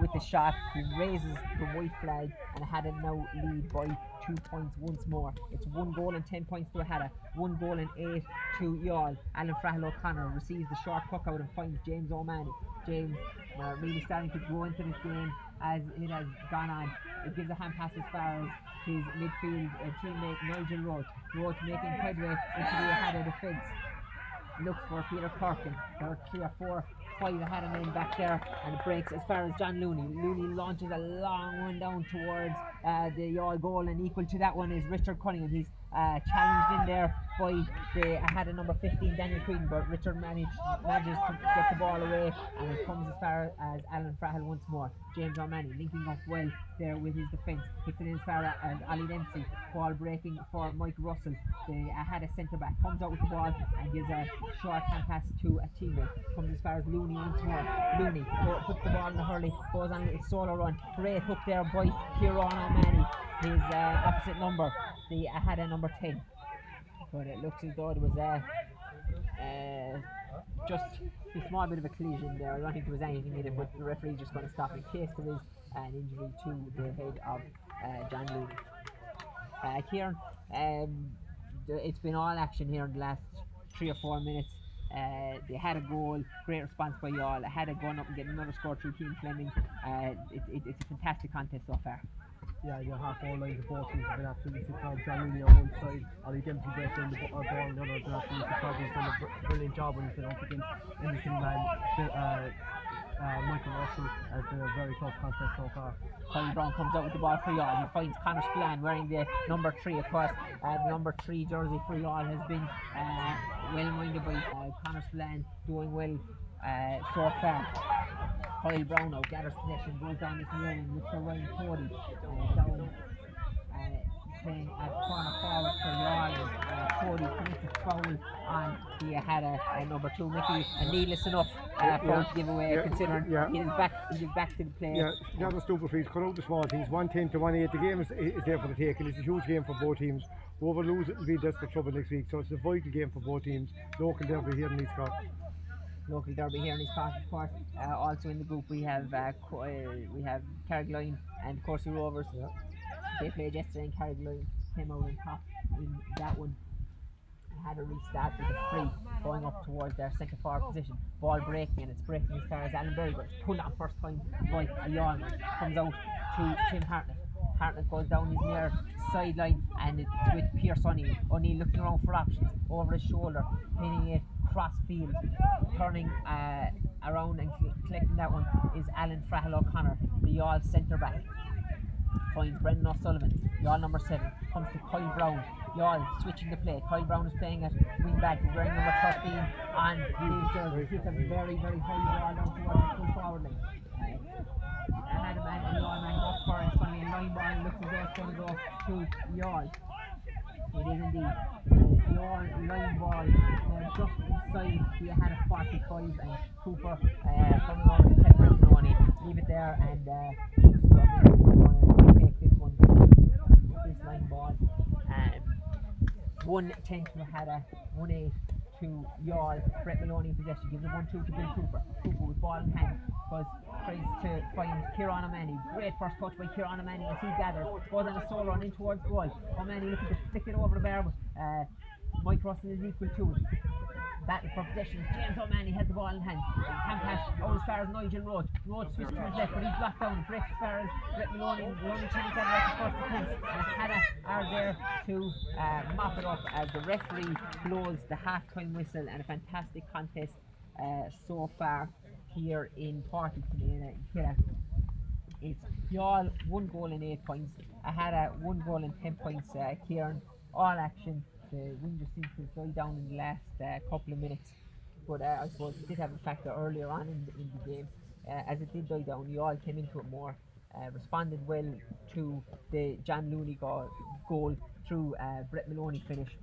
with the shot. He raises the white flag, and Aghada now lead by 2 points once more. It's 1 goal and 10 points to Aghada, 1 goal and 8 to Youghal. Alan Frahal O'Connor receives the short puck out and finds James O'Mahony. James really starting to grow into this game as it has gone on. It gives a hand pass as far as his midfield teammate Nigel Roach. Roach making headway into the Aghada defence. Looks for Peter Cork, and there are 3 or 4 5 Aghada men back there, and it breaks as far as John Looney. Looney launches a long one down towards the Youghal goal, and equal to that one is Richard Cunningham. He's challenged in there by the Aghada number 15 Daniel Creedon, but Richard manages to get the ball away, and it comes as far as Alan Frahal once more. James O'Mahony linking up well there with his defence, hits it in as far as Ali Dempsey. Ball breaking for Mike Russell, the Aghada centre back, comes out with the ball and gives a short hand pass to a teammate. Comes as far as Looney once more. Looney puts the ball in the hurley, goes on a little solo run. Great hook there by Kieran O'Mahony, his opposite number, the Aghada number 10. But it looks as though it was just a small bit of a collision there. I don't think there was anything in it, but the referee's just going to stop in case there is an injury to the head of John Looney. Kieran, it's been all action here in the last 3 or 4 minutes. They had a goal, great response by y'all. They had a going up and getting another score through Cian Fleming. It's a fantastic contest so far. Yeah, your half-forward lines of both teams have been absolutely superb. John Looney on one side, Ali Dempsey breaking the ball on the other has been absolutely superb. He's done a brilliant job when he's been up against Anderson man. Michael Russell has been a very tough contest so far. Kyle Brown comes out with the ball for Youghal. He finds Conor Spillane wearing the number 3, of course. The number 3 jersey for Youghal has been well minded by Conor Spillane, doing well so far. Kyle Brown now gathers possession, goes down this lane with Sir Ryan Cody down playing at corner forward for Youghal. Cody commits a foul on the Aghada number 2, Mickey, and needless enough foul to give away, considering he's back to the play. Yeah, that was stupid for you. Cut out the small things. 110 to 1-8. The game is there for the taking. It's a huge game for both teams. Whoever lose it will be desperate trouble next week. So it's a vital game for both teams. Local derby here in East Cork. Local derby here in East Cork, of course. Also in the group we have Carrigaline and Corsi Rovers. Yeah. They played yesterday, and Carrigaline came out on top in that one. Had a restart with a free going up towards their centre forward position. Ball breaking, and it's breaking as far as Alan Berry, but it's pulled on first time by a Youghal. Comes out to Tim Hartnett. Hartnett goes down his near sideline, and it's with Pierce O'Neill. O'Neill looking around for options over his shoulder, hitting it cross field, turning around and collecting that one is Alan Frahal O'Connor, the Youghal centre back. Finds Brendan O'Sullivan, Youghal number 7, comes to Kyle Brown. Youghal switching the play. Kyle Brown is playing at wing back. He's wearing number 13 on his jersey. He's a very, very high ball down towards the full forward line. I had a man, a Youghal man go up for it. It's going to be a line ball. It looks as though it's going to go to Youghal. It is indeed. Youghal line ball just inside the Aghada 45, and Cooper coming over to 10 Leave it there, and take 1-10 to Aghada, 1-8 to Youghal. Brett Maloney in possession, gives a 1-2 to Bill Cooper. Cooper with ball in hand, tries to find Kieran O'Mahony. Great first touch by Kieran O'Mahony as he gathers, goes on a solo run in towards goal. O'Mahony looking to flick it over the bar, but Mike Russell is equal to it. Battle for possession. James O'Mahony has the ball in hand. Can't pass out as far as Nigel Roach. Roach switches to his left, but he's blocked down. Breaks as far as Brett Maloney. Maloney trying to get it at the first attempt. And Aghada are there to mop it up as the referee blows the half-time whistle, and a fantastic contest so far here in Porty in Killa. It's Youghal 1 goal and 8 points. Aghada 1 goal and 10 points. Kieran, all action. The wind just seems to have died down in the last couple of minutes, but I suppose it did have a factor earlier on in the game. As it did die down, Youghal came into it more, responded well to the John Looney goal through Brett Maloney finish,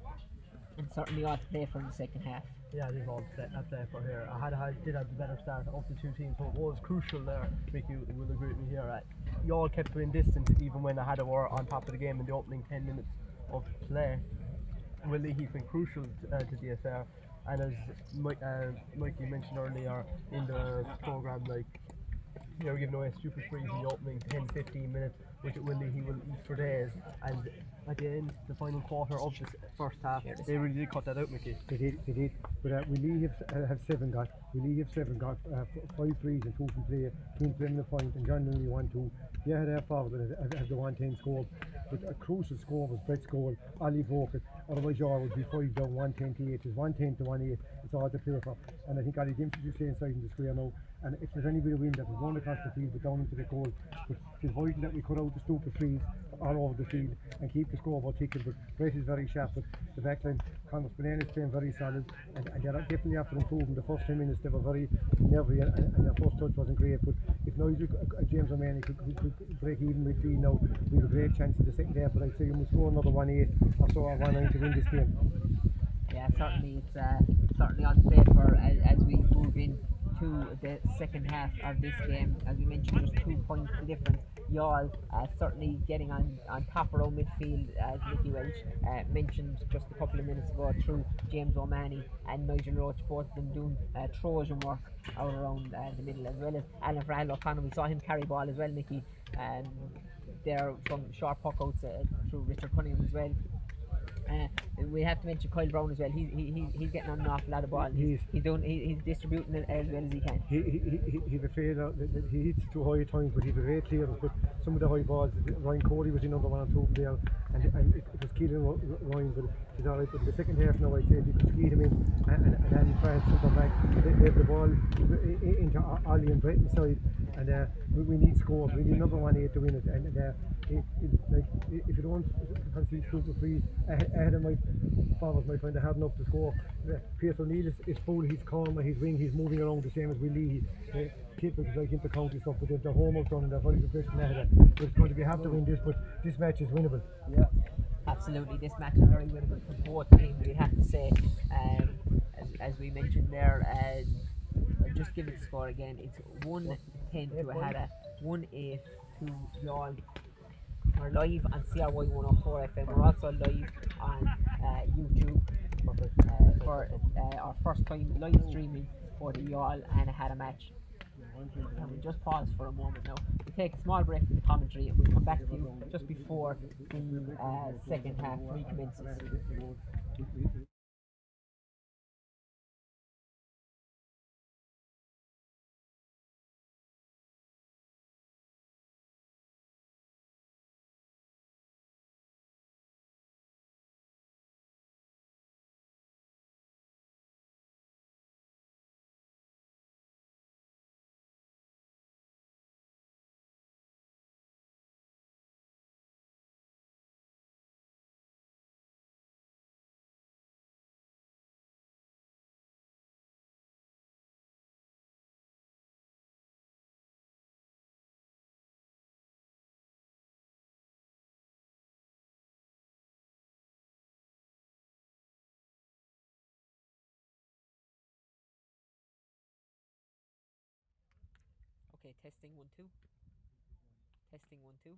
and certainly ought to play for in the second half. Yeah, it is all a play for here. Aghada did have the better start of the two teams, so it was crucial there. Mickey will agree with me here. Youghal kept within distance even when Aghada were on top of the game in the opening 10 minutes of play. Willie, he's been crucial to the affair, and as Mikey mentioned earlier in the programme, like, they were giving away stupid frees in the opening 10-15 minutes, which Willie he will eat for days, and at the end, the final quarter of the first half, they really did cut that out, Mickey. They did. But Willie have 7 got. Willie have 7 got 5 frees and 2 from play. Team to the point, and John Looney 1-2. Yeah, they're forward have the 1-10 score. But a crucial score was Brett's goal. Ali broke it. Otherwise, Youghal would be 5 down 1-10 to 8. It's 1-10 to 1-8. It's all to play for. And I think Ali Dempsey just stay inside in the square now. And if there's any bit of wind that was going across the field, but down into the goal, but it's vital that we cut out the stupid frees all over the field and keep the scoreboard ticking. But Brett is very sharp. But the backline, Conor Spinelli is playing very solid, and they're definitely after improving. The first 10 minutes they were very nervy, and their first touch wasn't great. But if Nigel James O'Mahony could break even midfield now, we have a great chance in the second half. But I'd say you must score another 1-8 or so, or 1-9 to win this game. Yeah, certainly it's certainly on play for as we move in to the second half of this game. As we mentioned, just 2 points the difference. Youghal certainly getting on top around midfield, as Mickey Welch mentioned just a couple of minutes ago, through James O'Mahony and Nigel Roach, both of them doing Trojan work out around the middle, as well as Alan Farrell O'Connor. We saw him carry ball as well, Mickey. There are some short puck outs through Richard Cunningham as well. We have to mention Kyle Brown as well. He's getting on an awful lot of ball. He's distributing it as well as he can. He's a failure. He hits too high at times, but he's a great clearance. But some of the high balls, Ryan Cody was in under 1 or 2 there, and it was killing Ryan. But he's alright. But the second half now, I'd say if you could skeet him in and Andy France will come back, they have the ball into Ollie and Brett inside, and we need scores. We need another 1-8 to win it. And like if you don't concede super frees, ahead of my forwards might find it hard enough to score. Pierce O'Neill is full, he's calm, he's wing, he's moving around the same as Willie. People is like inter-county stuff, but they've their homework done and they're very professional ahead of it. So it's going to be hard to win this, but this match is winnable. Yeah, absolutely. This match is very winnable for both teams, we have to say. As we mentioned there, I'll just give it the score again. It's 1-10 to Aghada, 1-8 to Youghal. We're live on CRY 104 FM. We're also live on YouTube for our first time live streaming for the Youghal and Aghada match. And we'll just pause for a moment now. We'll take a small break from the commentary and we'll come back to you just before the second half recommences. Okay, testing 1 2. Testing 1 2.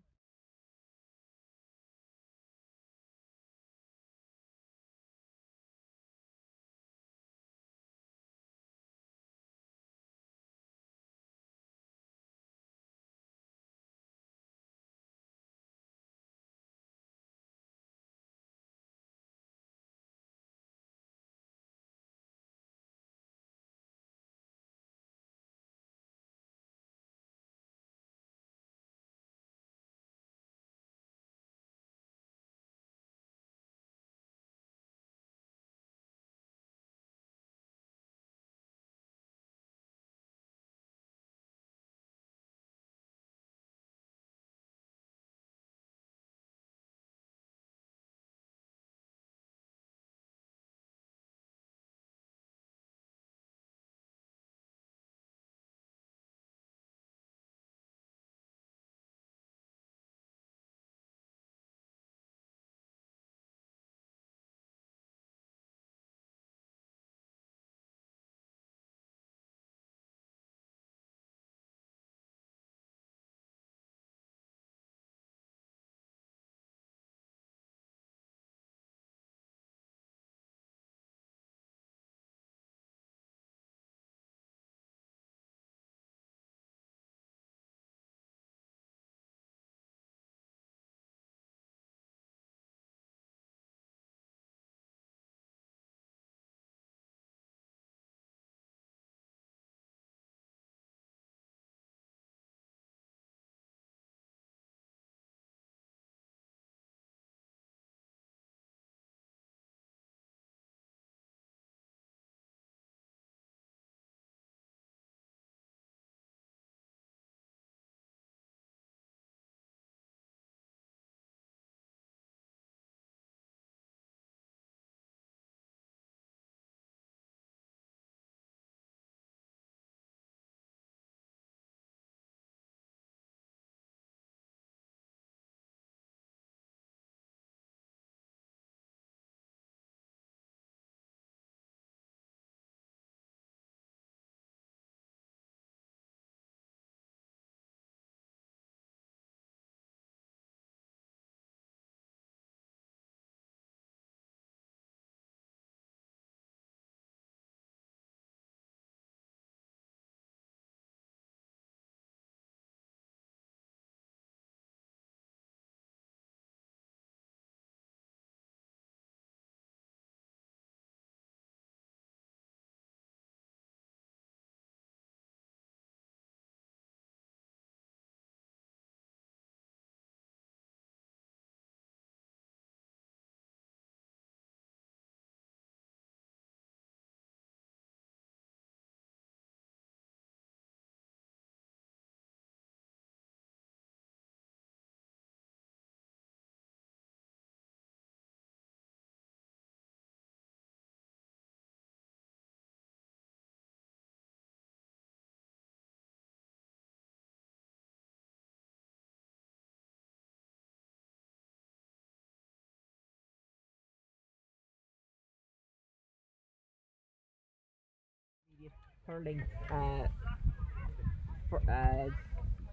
Hurling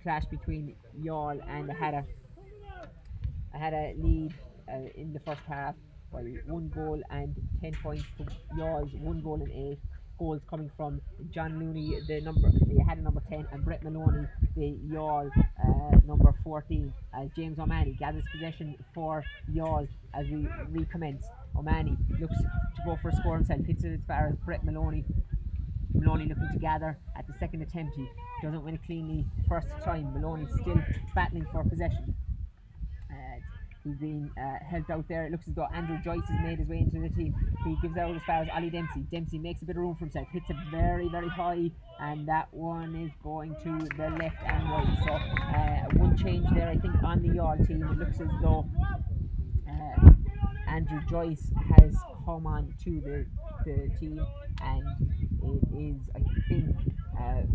clash between Youghal and Aghada. Aghada lead in the first half by 1 goal and 10 points to Youghals 1 goal and 8 goals coming from John Looney, the Aghada number 10, and Brett Maloney, the Youghal number 14. As James O'Mahony gathers possession for Youghal as we recommence. O'Mahony looks to go for a score himself, hits it as far as Brett Maloney. Maloney looking to gather at the second attempt. He doesn't win it cleanly first time. Maloney still battling for possession. He's being helped out there. It looks as though Andrew Joyce has made his way into the team. He gives out as far as Ollie Dempsey. Dempsey makes a bit of room for himself, hits it very, very high, and that one is going to the left and right. So one change there, I think, on the Youghal team. It looks as though Andrew Joyce has come on to the team, and it is, I think,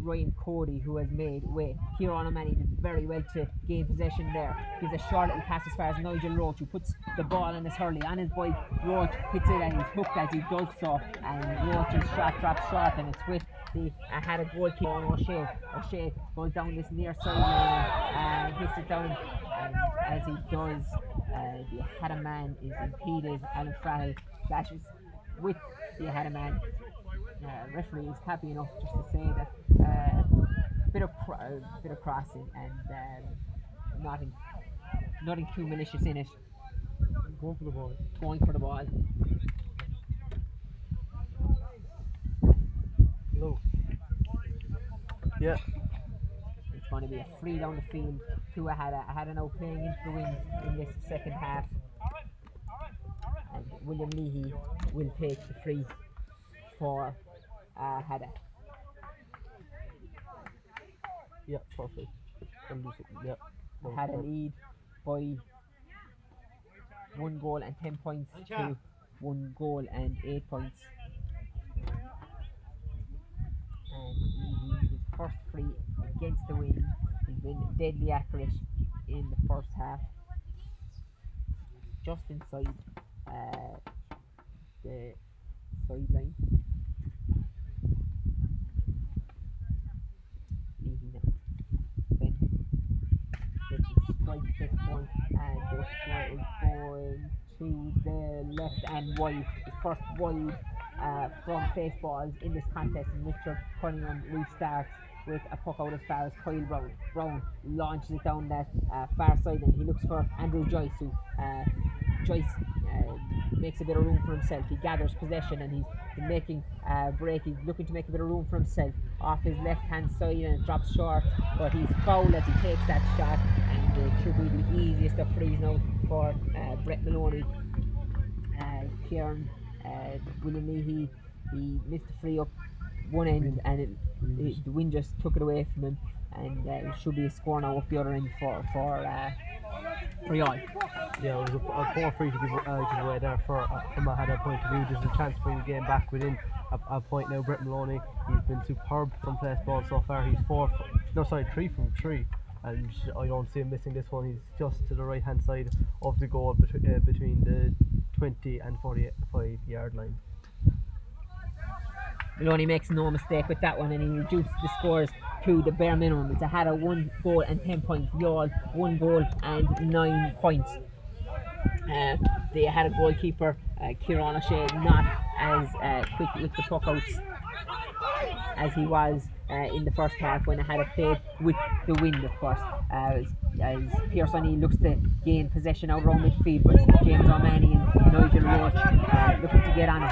Ryan Cody who has made way. Kieran O'Mahony did very well to gain possession there. Gives a short little pass as far as Nigel Roach, who puts the ball on his hurley on his bike. Roach hits it and he's hooked as he does so, and Roach's shot drops short, and it's with the Aghada goalkeeper O'Shea. O'Shea goes down this near side and hits it down, and as he does, the Aghada man is impeded. Alan Frahel clashes with the Aghada man. Referee is happy enough just to say that bit of crossing and nothing too malicious in it. Going for the ball. Going for the ball. Low. Yeah. It's going to be a free down the field to Aghada. Aghada now playing into the wind in this second half. And William Leahy will take the free for Aghada. Yeah, perfect. Yeah. Aghada lead by 1 goal and 10 points to 1 goal and 8 points. And his first free against the wind. He's been deadly accurate in the first half. Just inside the sideline. Strike this one, and this one is going to the left and wide. His first wide from face balls in this contest, and Richard Cunningham restarts with a puck out as far as Kyle Brown. Brown launches it down that far side, and he looks for Andrew Joyce, who Joyce makes a bit of room for himself. He gathers possession and he's making a break. He's looking to make a bit of room for himself off his left hand side, and it drops short, but he's fouled as he takes that shot, and it should be the easiest of frees now for Brett Maloney. Kieran William Leahy, he missed the free up one end, and the wind just took it away from him, and it should be a score now up the other end for Youghal. Yeah, it was a poor free to give away there from a Aghada point of view. There's a chance for him to get back within a point now. Brett Maloney, he's been superb from place ball so far. He's 3 from 3, and I don't see him missing this one. He's just to the right hand side of the goal between the 20 and 45 yard line. Maloney makes no mistake with that one, and he reduces the scores to the bare minimum. It's Aghada 1 goal and 10 points. Youghal 1 goal and 9 points. The Aghada goalkeeper Kieran O'Shea not as quick with the puck outs as he was in the first half when Aghada played with the wind, of course. As Pierce O'Neill looks to gain possession out around midfield, but James O'Mahony and Nigel Roach looking to get on it.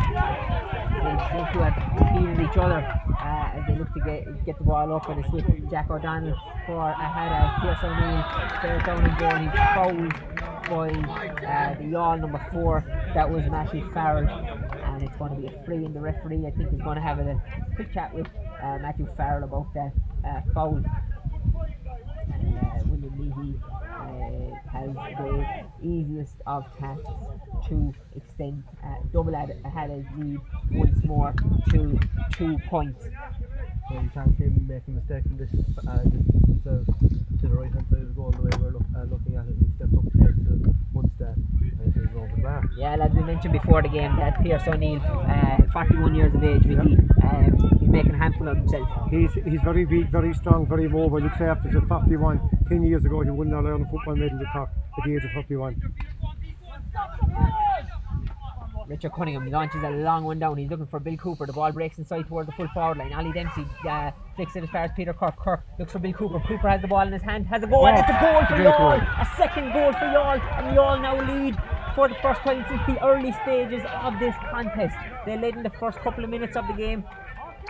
They seem to have defeated each other as they look to get the ball up, and it's with Jack O'Donnell for Aghada. Pierce O'Neill stares down and going. He's fouled by the Youghal number 4. That was Matthew Farrell, and it's going to be a free, and the referee, I think, is going to have a quick chat with Matthew Farrell about that foul. And William Leahy has the easiest of tasks to extend double Aghada's lead once more to 2 points. So you can't see him making a mistake in this distance to the right hand side of the goal, the way we're looking at it. He steps up to take the one step and he's over the bar. Yeah, as we mentioned before the game, that Pierce O'Neill, 41 years of age, really, making a handful of himself. He's very big, very strong, very mobile. Looks after the 41. 10 years ago he won the All-Ireland football medal with Cork at the age of 31. Richard Cunningham launches a long one down. He's looking for Bill Cooper. The ball breaks inside towards the full forward line. Ollie Dempsey flicks it as far as Peter Kirk. Kirk looks for Bill Cooper. Cooper has the ball in his hand, has a goal, and it's a goal for Youghal. A second goal for Youghal, and Youghal now lead for the first time since the early stages of this contest. They led in the first couple of minutes of the game,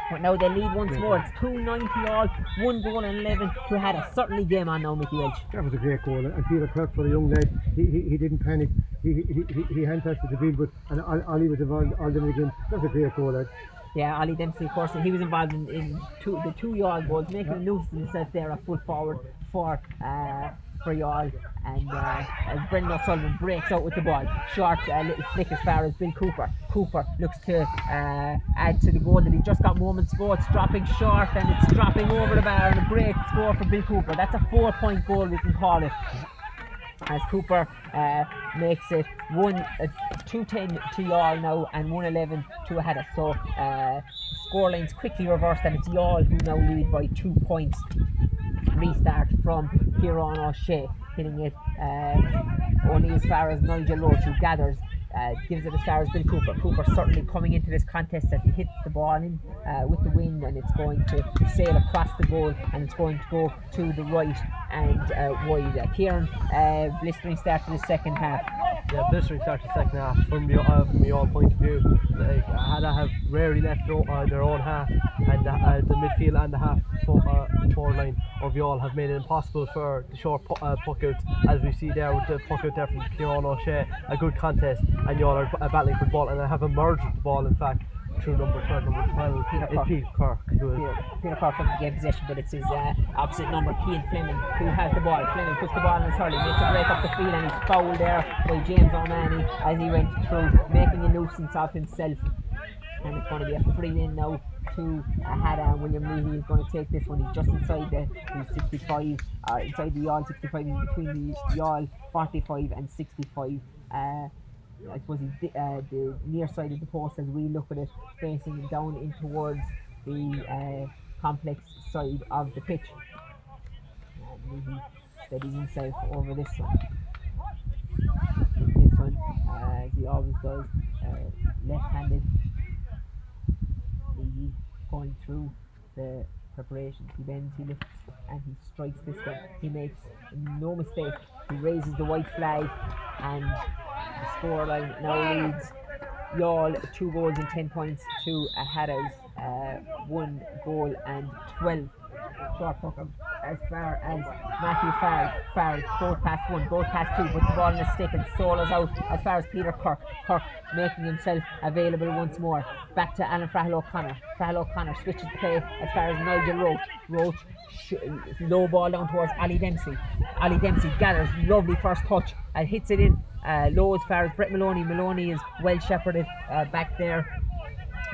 but now they lead once more. It's 2-9 Youghal, 1 goal and 11 to Aghada. Certainly game on now, Mickey Welch. That was a great goal, and Peter Kirk, for a young lad, he didn't panic. He hand passed the ball, and Ollie was involved all in the game. That was a great goal, lad. Yeah, Ollie Dempsey, of course, he was involved in the two Youghal goals, making a nuisance of himself there at full forward for Youghal. And as Brendan O'Sullivan breaks out with the ball, short little flick as far as Bill Cooper. Cooper looks to add to the goal that he just got moments ago. It's dropping short and it's dropping over the bar, and a great score for Bill Cooper. That's a 4-point goal, we can call it, as Cooper makes it 2-10 to Youghal now and 1-11 to Aghada. So scorelines quickly reversed, and it's Youghal who now lead by 2 points. Restart from Kieran O'Shea, hitting it only as far as Nigel Roach, who gathers, gives it as far as Bill Cooper. Cooper certainly coming into this contest as he hits the ball in with the wind, and it's going to sail across the goal, and it's going to go to the right and wide. Kieran, blistering start to the second half. Yeah, blistering start to the second half from your point of view. Like, Aghada have rarely left their own half, and the midfield and the half forward line of Youghal have made it impossible for the short puck outs, as we see there with the puck out there from Kieran O'Shea. A good contest, and Youghal are battling for the ball, and they have emerged with the ball, in fact, through number 12, Peter Kirk. Peter Kirk from the game possession, but it's his opposite number, Cian Fleming, who has the ball. Fleming puts the ball in his hurley, makes a break up the field, and he's fouled there by James O'Mahony as he went through, making a nuisance of himself. And it's going to be a free in now to Aghada, and William Leahy is going to take this one. He's just inside the 65, inside the Youghal 65, in between the Youghal 45 and 65. I suppose he's the near side of the post as we look at it, facing down in towards the complex side of the pitch. Leahy steadies himself over this one. This one, as he always does, left-handed. Leahy going through the preparations. He bends, he lifts, and he strikes this one. He makes no mistake. He raises the white flag, and the scoreline now leads Youghal 2 goals and 10 points to Aghada's 1 goal and 12. Short puck as far as Matthew Farrell goes past 1, goes past 2, puts the ball in a stick and solos out as far as Peter Kirk. Kirk making himself available once more. Back to Alan Frahal O'Connor. Frahal O'Connor switches the play as far as Nigel Roach. Roach low ball down towards Ollie Dempsey. Ollie Dempsey gathers, lovely first touch and hits it in low as far as Brett Maloney. Maloney is well shepherded back there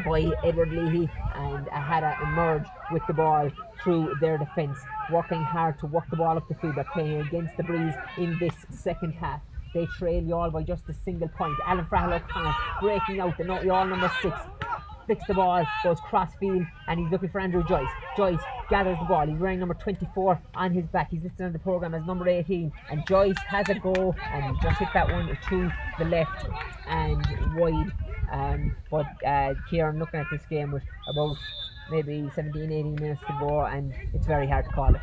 by Edward Leahy, and Aghada emerge with the ball through their defence, working hard to work the ball up the field. They're playing against the breeze in this second half. They trail Youghal by just a single point. Alan Frahal O'Connor breaking out, the Youghal number 6 flicks the ball, goes cross field, and he's looking for Andrew Joyce. Joyce gathers the ball. He's wearing number 24 on his back. He's listed on the programme as number 18, and Joyce has a go, and he just hit that one to the left and wide. But Kieran, looking at this game with about maybe 17-18 minutes to go, and it's very hard to call it.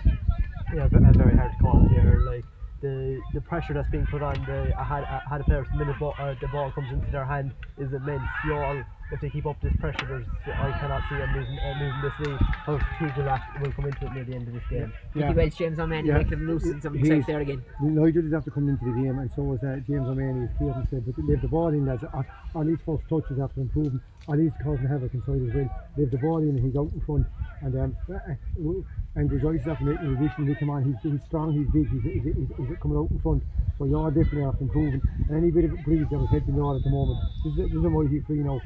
Yeah, very hard to call it here. Like the pressure that's being put on the Aghada players the minute the ball comes into their hand is immense. Youghal, if they keep up this pressure, I cannot see them losing this lead. How Tuchel will come into it near the end of this game. Mickey Welch, James O'Mahony making a nuisance of himself there again. Nigel is after coming into the game, and so was James O'Mahony, as Kieran said, but they leave the ball in, lads. On his first touches after improving, on his causing havoc inside as well. Leave the ball in, and he's out in front, and the Joyce is after making an addition. He come on, he's strong, he's big, he's coming out in front. So Youghal definitely after improving, and any bit of breeze that was heading Youghal at the moment. This is a mighty free now.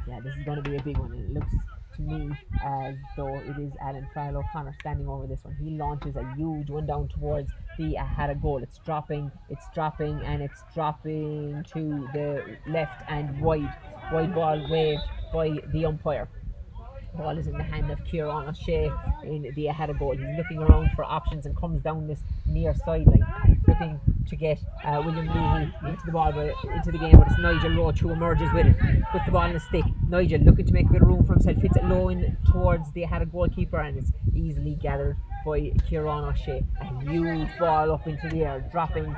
Yeah, this is going to be a big one. It looks to me as though it is Alan Frahal O'Connor standing over this one. He launches a huge one down towards the Aghada goal. It's dropping, and it's dropping to the left and wide. Wide ball waved by the umpire. Ball is in the hand of Kieran O'Shea in the Aghada goal. He's looking around for options and comes down this near sideline, looking to get William Leahy into the game, but it's Nigel Roach who emerges with it. Puts the ball in the stick. Nigel looking to make a bit of room for himself, hits it low in towards the Aghada goalkeeper, and it's easily gathered by Kieran O'Shea. A huge ball up into the air, dropping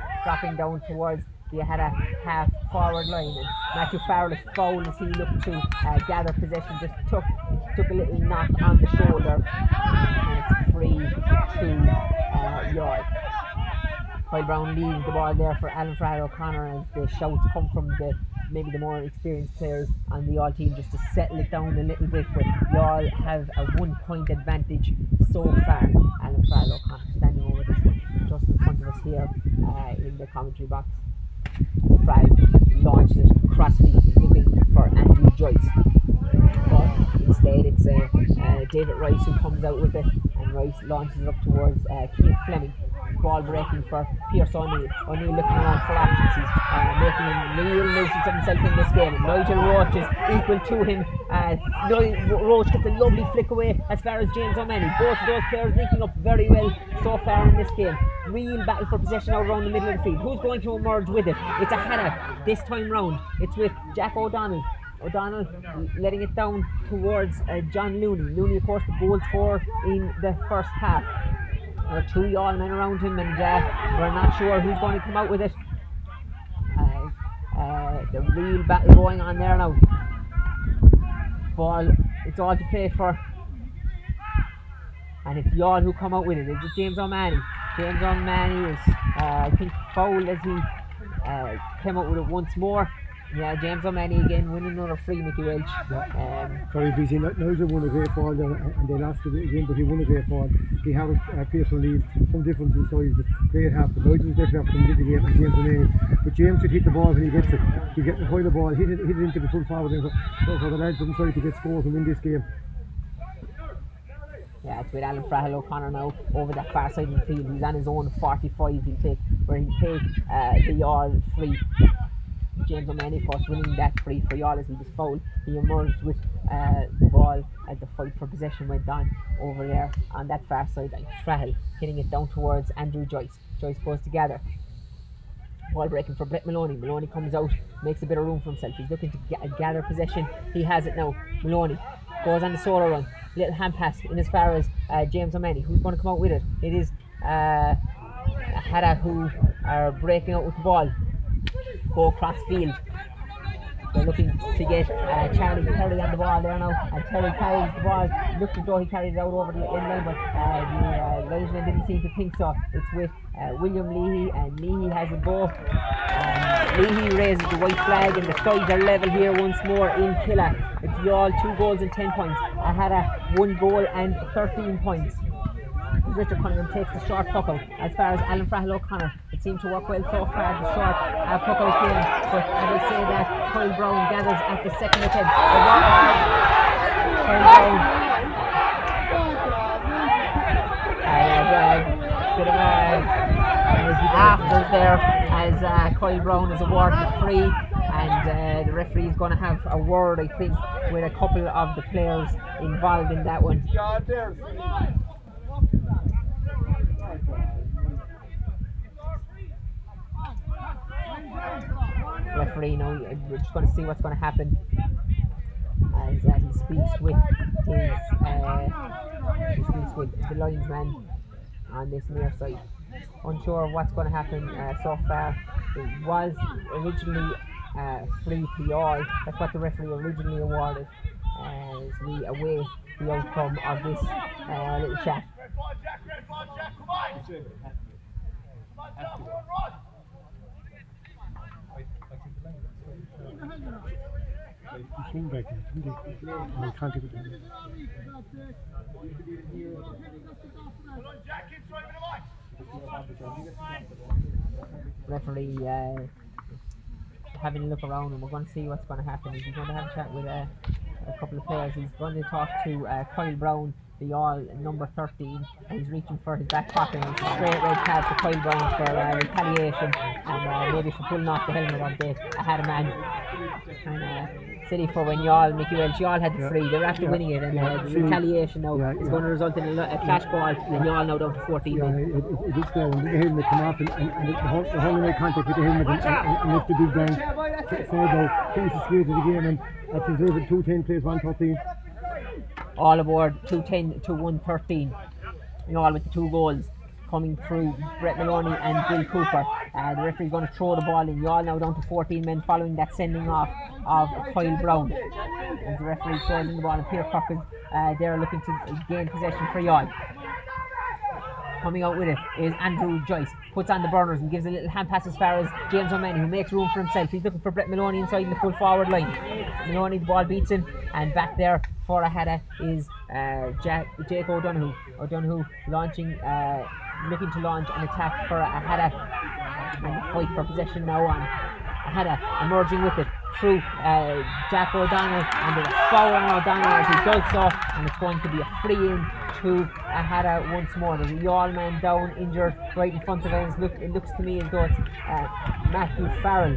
down towards the Aghada half forward line, and Matthew Farrell is fouled as he looked to gather possession, just took a little knock on the shoulder, and it's free to Youghal. Kyle Brown leaves the ball there for Alan Farrell O'Connor, and the shouts come from maybe the more experienced players on the Youghal team just to settle it down a little bit, but Youghal have a 1 point advantage so far. Alan Farrell O'Connor standing over this one just in front of us here in the commentary box. Farrell launches it crossfield looking for Andrew Joyce, but instead it's David Rice who comes out with it, and Rice launches it up towards Keith Fleming. Ball breaking for Pearse O'Neill. O'Neill looking around for options. He's making a real nuisance of himself in this game. Nigel Roach is equal to him. Roach gets a lovely flick away as far as James O'Mahony. Both of those players linking up very well so far in this game. Real battle for possession out around the middle of the field. Who's going to emerge with it? It's Aghada this time round. It's with Jack O'Donnell. O'Donnell letting it down towards John Looney. Looney, of course, the goal scorer in the first half. There are 2 Youghal men around him, and we're not sure who's going to come out with it. The real battle going on there now. Ball, it's all to play for, and it's Youghal who come out with it. It's James O'Mahony. James O'Mahony is, I think, fouled as he came out with it once more. Yeah, James O'Mahony again winning another free, Mickey Welch. Very busy. Nigel won a great ball there, and they lost it again, but he won a great ball. He had Pearse O'Neill, some difference in size, but great half. But Nigel was different after the game from James O'Mahony. But James should hit the ball when he gets it. He's getting the ball, hit it into the full forward, for the lads inside to get scores and win this game. Yeah, it's with Alan Farrell O'Connor now over that far side of the field. He's on his own 45. He'll take the Youghal free. James O'Mahony, of course, winning that free for Youghal as he was fouled. He emerged with the ball as the fight for possession went on over there on that far sideline. Farrell hitting it down towards Andrew Joyce. Joyce goes to gather. Ball breaking for Brett Maloney. Maloney comes out, makes a bit of room for himself. He's looking to gather possession. He has it now. Maloney goes on the solo run. Little hand pass in as far as James O'Mahony. Who's going to come out with it? It is Aghada who are breaking out with the ball. Go across field. They're looking to get Charlie Perry on the ball there now, and Terry carries the ball. Looked as though he carried it out over the end line, but the linesman didn't seem to think so. It's with William Leahy, and Leahy has a go. Leahy raises the white flag, and the sides are level here once more in Killa. It's Youghal 2 goals and 10 points. Aghada 1 goal and 13 points. Richard Cunningham takes the short puck out. As far as Alan Farrell O'Connor, it seemed to work well so far, the short puck out game, but I will say that Kyle Brown gathers at the second attempt. Kyle Brown bit of afters there as Kyle Brown is awarded free, and the referee is going to have a word, I think, with a couple of the players involved in that one. Referee now, we're just going to see what's going to happen as he speaks with the linesman on this near side. Unsure of what's going to happen so far. It was originally free to Youghal. That's what the referee originally awarded, as we await the outcome of this little chat. Referee having a look around, and we're going to see what's going to happen. He's going to have a chat with a couple of players. He's going to talk to Kyle Brown, the all number 13, and he's reaching for his back pocket, and straight red card to Kyle Brown for retaliation, and maybe for pulling off the helmet of the Aghada man. And silly for when Youghal, Mickey Welch, Youghal had the free, they were after winning it, and the retaliation now is going to result in a clash ball, and Youghal now down to 14 men. It looks there, and the helmet come off, and the whole made contact with the helmet and left the big down. So now, finish the speed of the game, and that's his level 210 plays 113. All aboard, 210 to 113. Youghal with the 2 goals coming through, Brett Maloney and Bill Cooper. The referee's going to throw the ball in. Youghal now down to 14 men following that sending off of Kyle Brown. As the referee throws in the ball, and Peter Cork is there looking to gain possession for Youghal. Coming out with it is Andrew Joyce, puts on the burners and gives a little hand pass as far as James O'Mahony, who makes room for himself. He's looking for Brett Maloney inside the full forward line. Maloney, the ball beats him, and back there for Aghada is Jake O'Donoghue. O'Donoghue launching, looking to launch an attack for Aghada, and the fight for possession now on Aghada, emerging with it through Jack O'Donnell, and there's a foul on O'Donnell as he does so, and it's going to be a free in to Aghada once more. There's a Youghal man down, injured, right in front of us. It looks to me as though it's Matthew Farrell.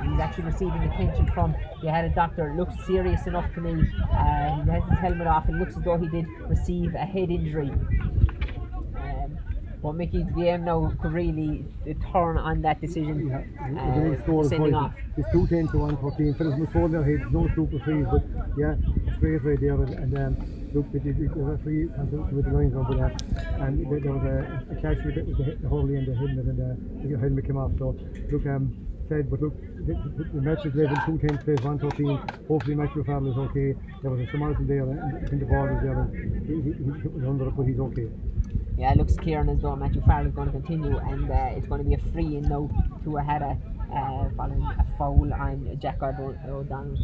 He's actually receiving attention from the Aghada doctor. It looks serious enough to me. He has his helmet off. It looks as though he did receive a head injury. But Mickey, the game now could really turn on that decision. Sending off. It's 210 to 114. Fellas must hold their heads, no super freeze, but yeah, straight right there. And look, the referee with the lines over there, and there was a catch with the Hurling and the helmet, and the helmet came off. So look, but look, the match is level, 210 plays 113. Hopefully Matthew Farrell is okay. There was a Samaritan there, and the ball was there, and he was under it, but he's okay. Yeah, it looks clear as though Matthew Farrell is going to continue, and it's going to be a free in now to Aghada, following a foul on Jack O'Donnell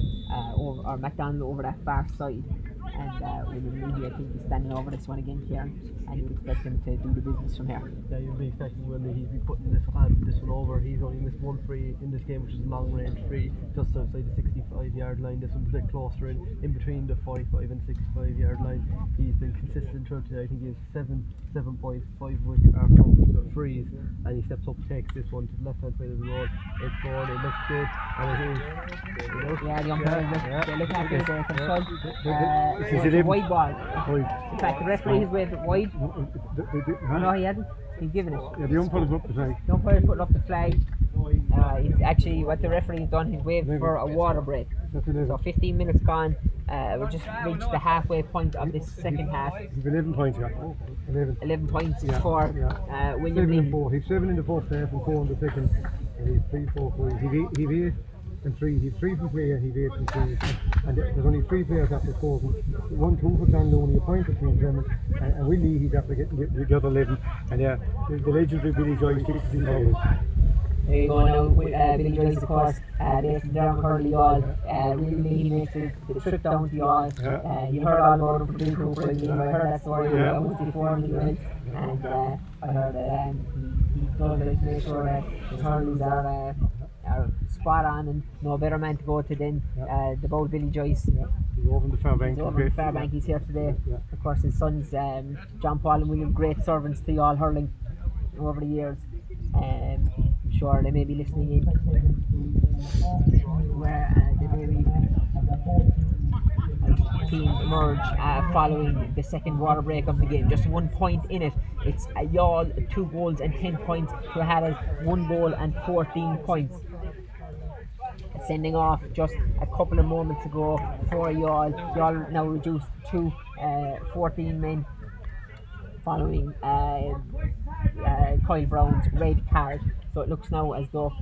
or McDonald over that far side. And William Levy, I think, is standing over this one again, Kieran, and you'd expect him to do the business from here. Yeah, you'd be expecting when he'd be putting this one over. He's only missed 1 free in this game, which is a long range free, just outside the 65-yard line. This one's a bit closer in between the 45 and 65-yard line. He's been consistent throughout today. I think he has 7 points, 5 of which are from frees, and he steps up, takes this one to the left hand side of the road. It's going, it looks good, and it is. Yeah, the umpires look happy with their control. It's a wide ball. In fact, the referee has waved it wide. No, he hasn't. He's given it. Yeah, the umpire's up the flag. The umpire's putting up the flag. It's actually what the referee's done. He's waved for a water break. So 15 minutes gone. We just reached the halfway point of this second half. He's 11 points, yeah. 11 points for William Lee. 7 and 4. He's 7 in the first half and 4 in the second. And he's 3, 4, 5. He's 8 and 3. He's 3 from play and he's 8 from 3. And there's only 3 players after scoring. 1, 2 for John Looney, a point between them. And Willie, he's after getting the other 11. And yeah, the legendary Billy Joyce, 16 goals. There you go now with Billy Joyce, of course. There's Darren Hurley all. Really, he makes the trip down to Youghal. You heard all about him from Bill Cooper. I heard that story almost before he went. And I heard that he does it to make sure that his Hurleys are spot on, and no better man to go to than the bold Billy Joyce. He's over in the far bank. He's over in the far bank. He's here today. Of course, his sons, John Paul and William, great servants to Youghal Hurling over the years. I'm sure they may be listening in where they may be team emerge following the second water break of the game. Just 1 point in it. It's Youghal 2 goals and 10 points to Aghada's 1 goal and 14 points. Sending off just a couple of moments ago for Youghal. Youghal now reduced to 14 men following Kyle Brown's red card. So it looks now as though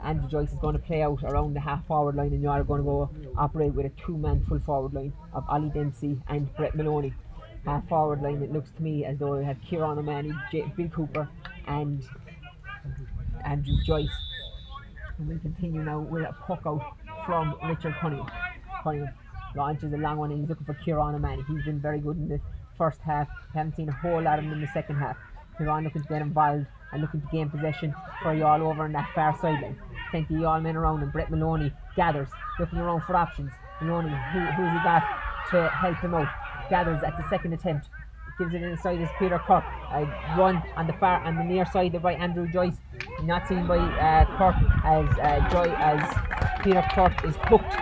Andrew Joyce is going to play out around the half forward line, and Youghal are going to go operate with a 2-man full forward line of Ollie Dempsey and Brett Maloney. Half forward line, it looks to me as though we have Kieran O'Mahony, Bill Cooper and Andrew Joyce. And we continue now with a puck out from Richard Cunningham. Cunningham launches a long one, and he's looking for Kieran O'Mahony. He's been very good in the first half. We haven't seen a whole lot of him in the second half. Kieran looking to get involved and looking to gain possession for Youghal over on that far sideline. Plenty of Youghal men around him. Brett Maloney gathers, looking around for options. Maloney, who's he got to help him out? gathers at the second attempt. Gives it inside as Peter Cork. Run on the near side by Andrew Joyce. Not seen by Cork as Peter Cork is hooked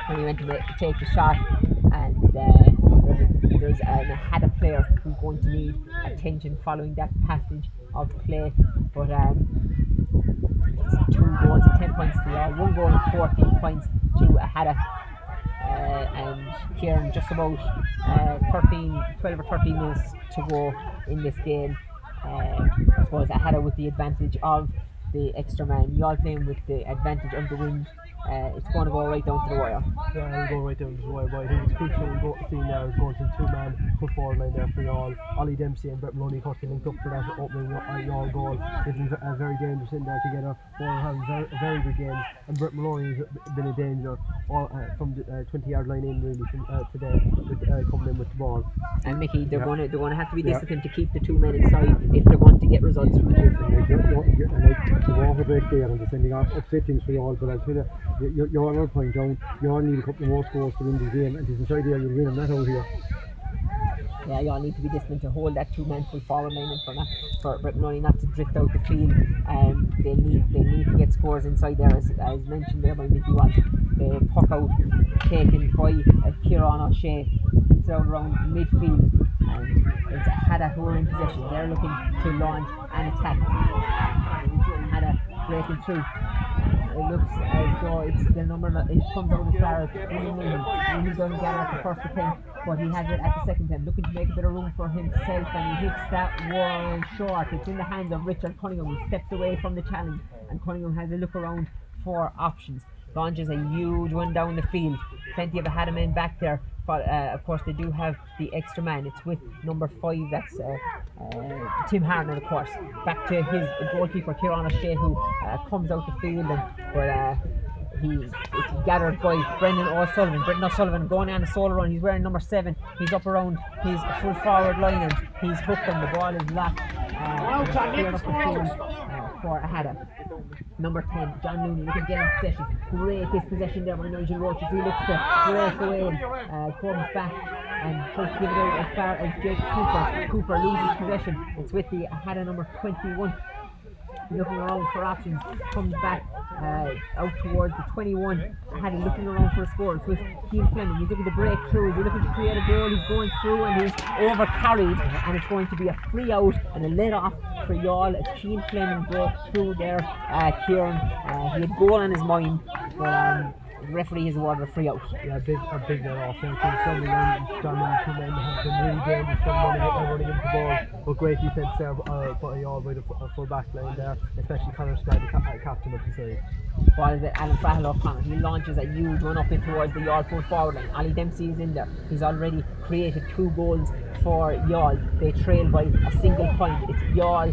when he went to take the shot, and there's an Aghada player who's going to need attention following that passage of play. But it's 2 goals and 10 points to all, 1 goal and 14 points to Aghada. And Kieran, just about 12 or 13 minutes to go in this game. I suppose Aghada with the advantage of the extra man, Youghal playing with the advantage of the wind. It's going to go right down to the wire. Yeah, it'll go right down to the wire, but I think it's crucial seeing there going to 2-man full forward line there for Youghal. Ollie Dempsey and Brett Maloney Cork linked up for that opening Youghal goal. They've been very dangerous in there together. Both having very good games, and Brett Maloney has been a danger from the 20-yard line in really from today, coming in with the ball. And Mickey, they're going to have to be disciplined to keep the 2 men inside if they're going to get results from the 2. The water break there and the sending off upset things for Youghal, but I'll tell you, you're on our point down. You'll need a couple more scores to win the game, and this inside there you'll win them, not out here. Yeah, you all need to be disciplined to hold that 2-man full forward line in for Brett Maloney not to drift out the field. They need to get scores inside there, as mentioned there by Mickey Watt. The puck out taken by Kieran O'Shea. It's out around midfield, and it's Aghada who are in possession. They're looking to launch an attack. Aghada breaking through. It looks as though it's the number. It comes out as far as He doesn't get it at the first attempt, but he has it at the second attempt, looking to make a bit of room for himself, and he hits that one short. It's in the hands of Richard Cunningham, who steps away from the challenge, and Cunningham has a look around for options. Launches a huge one down the field. Plenty of Aghada men back there. But of course they do have the extra man. It's with number 5, that's Tim Harner, of course. Back to his goalkeeper Kieran O'Shea, who comes out the field, but it's gathered by Brendan O'Sullivan going on a solo run. He's wearing number 7. He's up around his full forward line, and he's hooked, and the ball is locked. Cleared up the field for Aghada. Number 10, John Looney, looking to get in possession. Great dispossession there by Nigel Roach as he looks to break away. Comes back and tries to give it out as far as Jake Cooper. Cooper loses possession. It's with the Aghada number 21. Looking around for options, comes back out towards the 21. Aghada looking around for a score. It's with Keane Fleming. He's looking to break through. He's looking to create a goal. He's going through, and he's over carried, and it's going to be a free out and a let off for Youghal as Keane Fleming broke through there. Kieran, he had goal on his mind, but the referee has awarded a free out. Yeah, a big let off. I think some of them, John and 2 men have been really dangerous from running into the ball, but great defence there by Youghal by the full back line there, especially Conor Sky, the captain of the side. Ball is with Alan Fahal O'Connor. He launches a huge one up in towards the Youghal full forward line. Ollie Dempsey is in there. He's already created 2 goals for Youghal. They trail by a single point. It's Youghal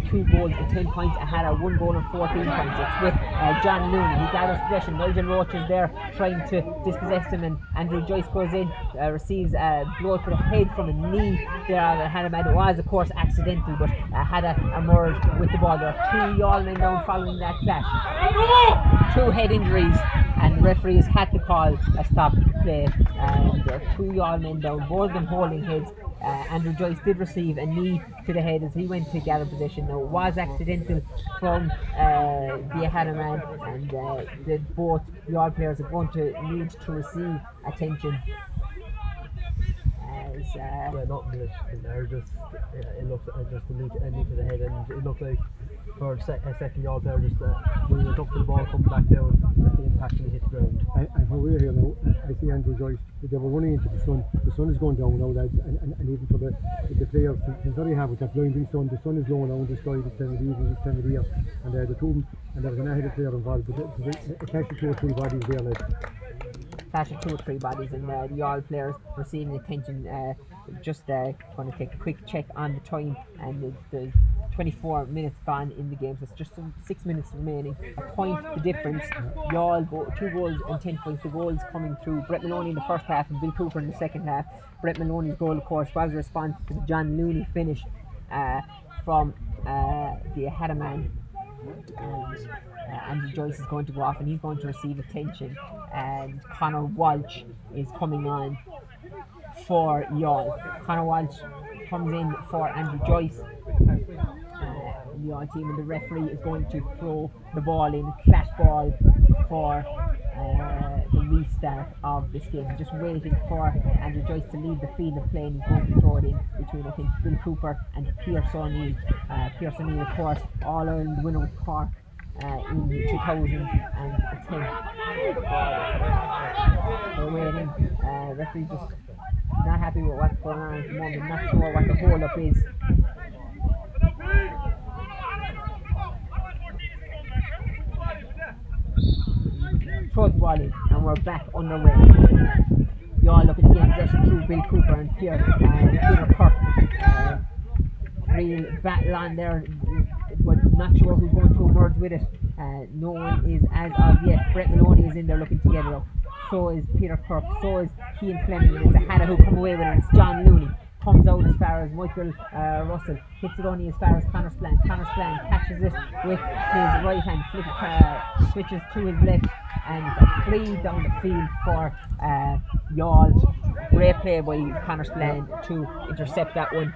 2 goals and 10 points. Aghada 1 goal and 14 points. It's with John Looney. He gathers possession. Nigel Roach is there trying to dispossess him, and Andrew Joyce goes in, receives a blow to the head from a knee there. Aghada man, it was of course accidental, but Aghada emerged with the ball. There are 2 Youghal men down following that clash. 2 head injuries, and the referees had to call a stop to play. There are 2 Youghal men down, both of them holding heads. Andrew Joyce did receive a knee to the head as he went to gather possession. Now, it was accidental from the Aghada man, and both Youghal players are going to need to receive attention. Not much in there, it looked just a knee to the head, and it looked like for a second Youghal player just when he went up to the ball coming back down, just the impact when he hit the ground. And when we're here now, I see Andrew Joyce, they were running into the sun. The sun is going down now, lads, and even for the players, it's very hard with that blinding sun. The sun is going down the sky this time of the evening, this time of the year, and the 2 and there was an Aghada player involved, but it's actually 2 or 3 bodies there, lads. Clash of 2 or 3 bodies, and the Youghal players receiving attention. Just going to take a quick check on the time, and there's 24 minutes gone in the game, so it's just 6 minutes remaining. A point the difference. Youghal 2 goals and 10 points. The goals coming through Brett Maloney in the first half and Bill Cooper in the second half. Brett Maloney's goal, of course, was a response to the John Looney finish from the Aghada man. And Andrew Joyce is going to go off, and he's going to receive attention, and Conor Walsh is coming on for Youghal. Conor Walsh comes in for Andrew Joyce. The Youghal team, and the referee is going to throw the ball in, clash ball for the restart of this game. Just waiting for Andrew Joyce to leave the field of play, and he's going to throw it in between, I think, Bill Cooper and Pierce O'Neill. Pierce O'Neill, of course, All-Ireland winner with Cork in 2010. They're waiting. Referee just not happy with what's going on at the moment, not sure what the hold-up is. Throw the ball in, and we're back underway. Youghal looking to gain possession through Bill Cooper and Peter Cork. Real battle on there, but not sure who's going to emerge with it. No one is as of yet. Brett Maloney is in there looking to get it up. So is Peter Cork, so is Cian Fleming, and it's Aghada who come away with it. It's John Looney. Comes out as far as Michael Russell, hits it only as far as Conor Spillane. Conor Spillane catches it with his right hand, switches to his left, and it's a free down the field for Youghal. Great play by Conor Spillane to intercept that one.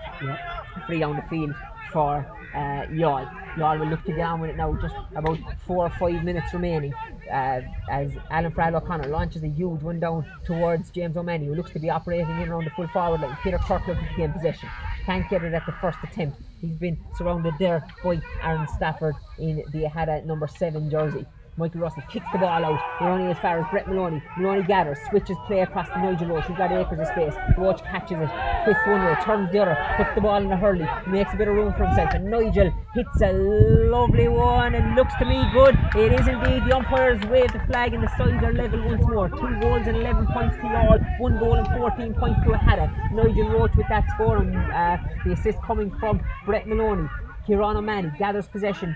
Free down the field for Youghal. Youghal will look to get on with it now, just about 4 or 5 minutes remaining, as Alan Farrell O'Connor launches a huge one down towards James O'Mahony, who looks to be operating in around the full forward line. Peter Cork looking to gain possession. Can't get it at the first attempt. He's been surrounded there by Aaron Stafford in the Aghada number 7 jersey. Michael Russell kicks the ball out. We're only as far as Brett Maloney. Maloney gathers, switches play across to Nigel Roach. He's got acres of space. Roach catches it, twists one way, turns the other, puts the ball in a hurley, makes a bit of room for himself, and Nigel hits a lovely one, and looks to me good. It is indeed. The umpires wave the flag, and the sides are level once more. 2 goals and 11 points to Youghal, 1 goal and 14 points to Aghada. Nigel Roach with that score, and the assist coming from Brett Maloney. Kieran O'Mahony gathers possession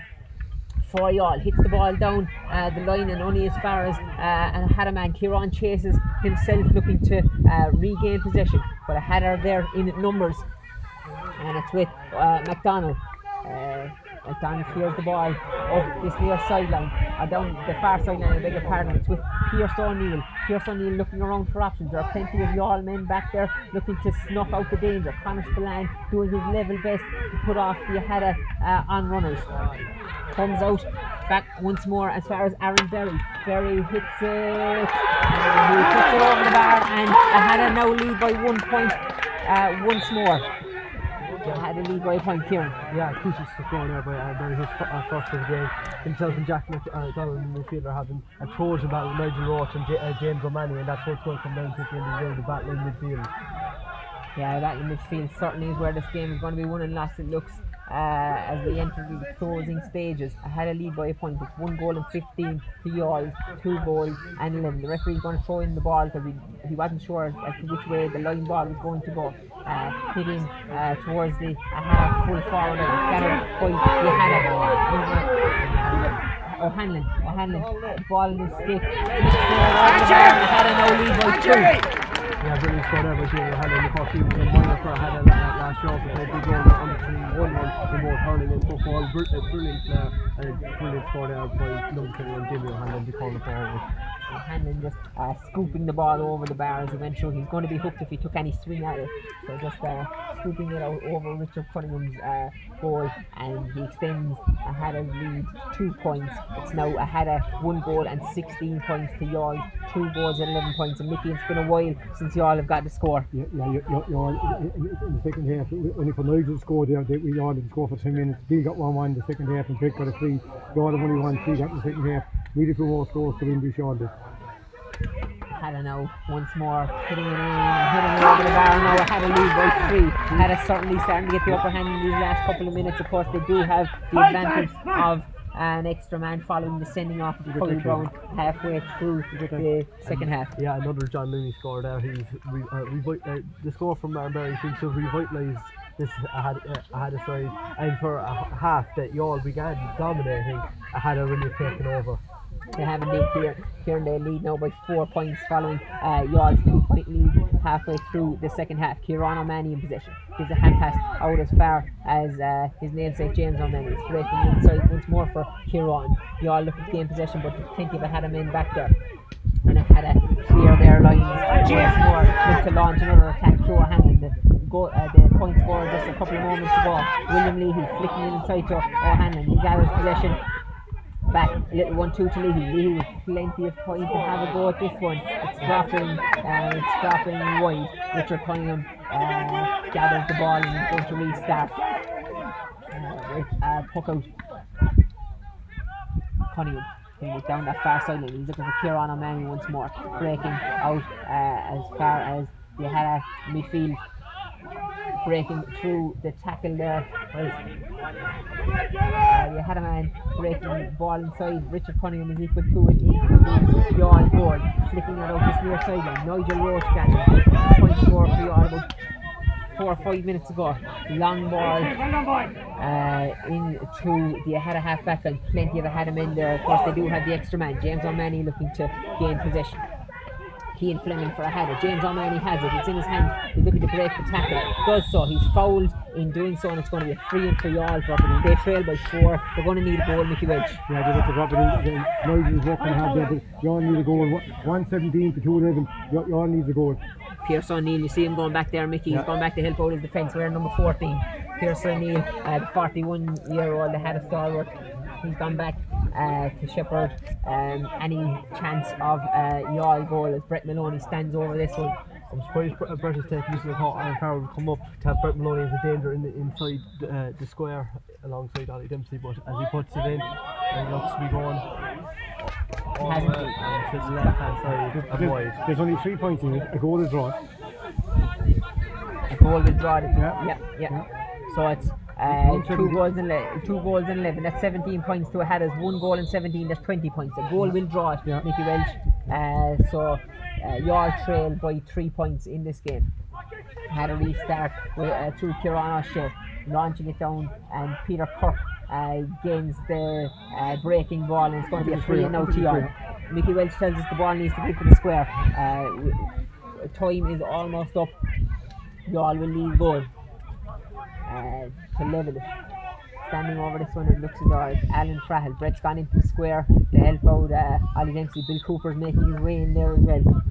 for Youghal, hits the ball down the line, and only as far as Aghada man. Kieran chases himself, looking to regain possession, but Aghada are there in numbers, and it's with McDonald. McDonald clears the ball up this near sideline, down the far sideline, I beg your pardon. It's with Pierce O'Neill. Pierce O'Neill looking around for options. There are plenty of Youghal men back there looking to snuff out the danger. Conor Spillane doing his level best to put off the Aghada on runners. Comes out back once more as far as Aaron Berry. Berry hits it. He puts it over the bar, and Aghada now lead by 1 point once more. Had a lead by a point, Kieran. Yeah, crucial score there by Berry, his first of the game. Himself and Jack McDonald in the midfield are having a Trojan battle with Nigel Roach and James O'Mahony, and that's what's going to come down to at the end of the day, the battle in midfield. Yeah, that in midfield certainly is where this game is going to be won and lost, it looks, as we enter the closing stages. I had a lead by a point. It's 1 goal and 15 to Youghal, 2 goals and 11. The referee is going to throw in the ball because he wasn't sure as to which way the line ball was going to go. Hitting towards the Aghada full forward line. Scattered by the Aghada. O'Hanlon, ball in his stick. Aghada now lead by 2. Yeah, brilliant score there by Shane O'Hanlon. The Cork team was on fire for Aghada last year, also played big goals on the 3-1 in both hurling and football. Brilliant score there by number 21 Jimmy O'Hanlon to call the forward. O'Hanlon just scooping the ball over the bar as he went through. He's going to be hooked if he took any swing at it. So just scooping it out over Richard Cunningham's goal, and he extends Aghada's lead 2 points. It's now Aghada 1 goal and 16 points to Youghal, 2 goals and 11 points. And Mickey, it's been a while since Youghal have got the score. Youghal in the second half, only for Nigel scored there, we all didn't score for 10 minutes. Bill got 1-1 in the second half, and Pick got a 3. Youghal have only won 3 got in the second half. Needed 2 more scores to win this shortly. Aghada now once more hitting it in, hitting it over the bar. Now Aghada lead by 3. Aghada certainly starting to get the upper hand in these last couple of minutes. Of course, they do have the advantage of an extra man following the sending off of the Cullen Brown halfway through the second half. Yeah, another John Looney score there. He's the score from Barry seems to have revitalised this Aghada side, and for a half that Youghal began dominating, Aghada really taken over. They have indeed. Kieran, they lead now by 4 points following Youghals 2-point lead halfway through the second half. Kieran O'Mahony in possession. Gives a hand pass out as far as his namesake James O'Mahony. It's breaking inside once more for Kieran. Youghal looking to gain possession, but there's plenty of Aghada men back there. and it had a clear their lines. Once more, look to launch another attack through O'Hanlon. The point scored just a couple of moments ago. William Leahy flicking it inside to O'Hanlon. He gathers possession. Back, a little 1-2 to Leahy. Leahy with plenty of time to have a go at this one. It's dropping wide. Richard Cunningham gathers the ball and is going to restart. Puck out. Cunningham. He was down that far sideline. He's looking for Kieran O'Mahony once more. Breaking out as far as the Aghada midfield. Breaking through the tackle there. You had a man breaking the ball inside. Richard Cunningham is equal to it into Youghal goal. Flicking it out this near sideline. Nigel Roach gathers point score for Youghal about 4 or 5 minutes ago. Long ball into the Aghada half back line. Plenty of Aghada men there. Of course, they do have the extra man. James O'Mahony looking to gain possession. Keane Fleming for Aghada. James O'Mahony has it. It's in his hand. He's looking to break the tackle. Does so. He's fouled in doing so, and it's going to be a free in for Youghal dropping in. They trail by 4. They're going to need a goal, Mickey Welch. Yeah, they have to drop it in. Nigel's working hard there, but Youghal need a goal. 117 to 211. Youghal needs a goal. Pierce O'Neill, you see him going back there, Mickey. He's going back to help out his defence. We're number 14. Pierce O'Neill, the 41-year-old, the had a stalwart. He's gone back to shepherd any chance of Youghal goal as Brett Maloney stands over this one. I'm surprised Brett is taking this. I thought Aaron Farrell would come up to have Brett Maloney as a danger inside the square alongside Ollie Dempsey, but as he puts it in, it looks to be going all the way to the left hand side and wide. There's only 3 points in it. A goal is drawn. A goal is drawn. Yeah. So it's 2 goals and 11. That's 17 points to Aghada's 1 goal and 17. That's 20 points. A goal will draw it, Mickey Welch. So Youghal trail by 3 points in this game. Had a restart through Kieran O'Shea, launching it down, and Peter Cork gains the breaking ball, and it's going to be a free and out to Youghal. Mickey Welch tells us the ball needs to be to the square. Time is almost up. Youghal will leave goal to level it. Standing over this one, it looks as though it's Alan Frahel. Brett's gone into the square to help out Ollie Dempsey. Bill Cooper's making his way in there as well.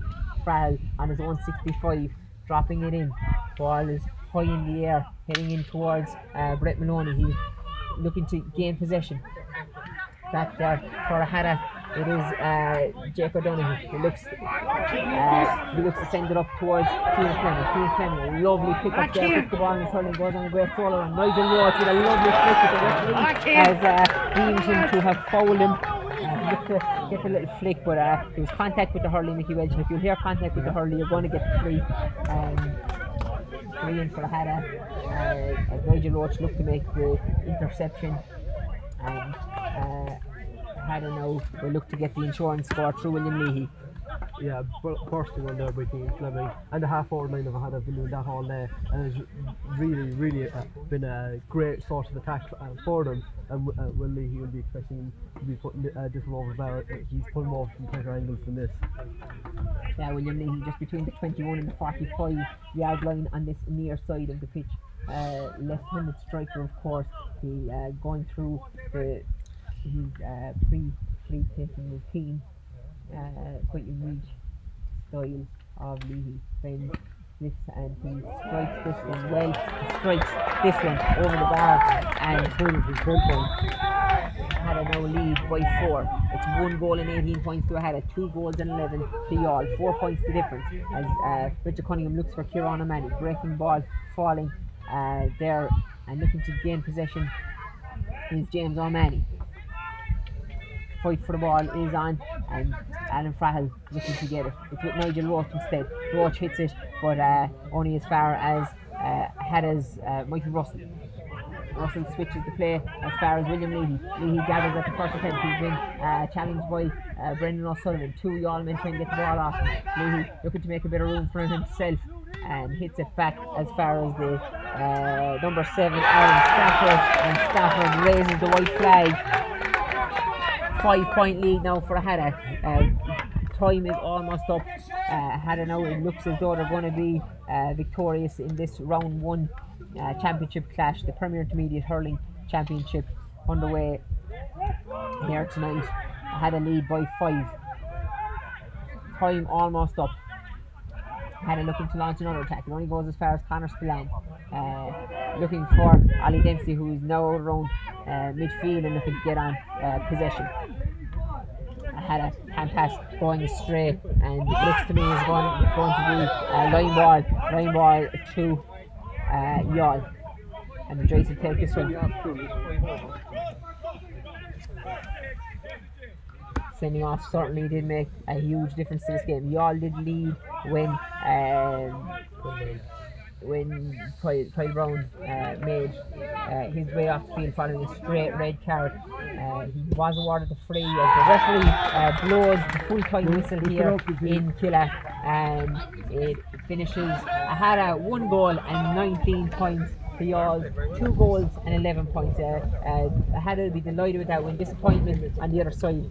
Frahel on his own 65, dropping it in. Ball is high in the air, heading in towards Brett Maloney. He's looking to gain possession. Back there for Aghada, it is Jake O'Donoghue. He looks to send it up towards Keane Fleming. Keane Fleming, lovely pick up there, puts the ball in his hurling, goes on a great solo, and Nigel Roach with a lovely flick at the referee has deemed him to have fouled him. Look to get a little flick, but there was contact with the hurling, Mickey Welch, and if you hear contact with the hurling, you're going to get the free. Free in for Aghada as Nigel Roach looked to make the interception, and Aghada now will look to get the insurance score through William Leahy. Yeah, bursting on there by Keane Fleming, and the half-forward line of Aghada have been doing that all day, and it's really been a great source of attack for them. And Will Leahy will be expecting him to be putting this one over the bar. He's pulling more from better angles than this. Yeah, William Leahy just between the 21 and the 45-yard line on this near side of the pitch. Left-handed striker, of course. He going through his free taking routine. Quite unique style of Leahy. Then this, and he strikes this one well. He strikes this one over the bar and through his goal point. Aghada now lead by 4. It's 1 goal and 18 points to Aghada, 2 goals and 11 to Youghal. 4 points the difference as Richard Cunningham looks for Kieran O'Mahony. Breaking ball, falling there and looking to gain possession is James O'Mahony. Fight for the ball is on, and Alan Frahel looking to get it. It's with Nigel Roach instead. Roach hits it, but only as far as Aghada's Michael Russell. Russell switches the play as far as William Leahy. Leahy gathers at the first attempt. He's been challenged by Brendan O'Sullivan. 2 Youghal men trying to get the ball off. Leahy looking to make a bit of room for himself and hits it back as far as the number 7 Aaron Stafford, and Stafford raises the white flag. 5-point lead now for Aghada. Time is almost up. Aghada now, it looks as though they're going to be victorious in this round 1 championship clash, the Premier Intermediate Hurling Championship underway here tonight. Aghada lead by 5. time almost up. Had looking to launch another attack. It only goes as far as Conor Spillane. Looking for Ollie Dempsey, who is now around midfield and looking to get on possession. I had a hand pass going astray, and it looks to me is going to be line ball to Youghal. And the Jays will take this one. Sending off certainly did make a huge difference to this game. Youghal did lead when Kyle Brown made his way off the field following a straight red card. He was awarded the free as the referee blows the full time whistle here in Killa, and it finishes Aghada 1 goal and 19 points for Youghal, 2 goals and 11 points. Aghada will be delighted with that win. Disappointment on the other side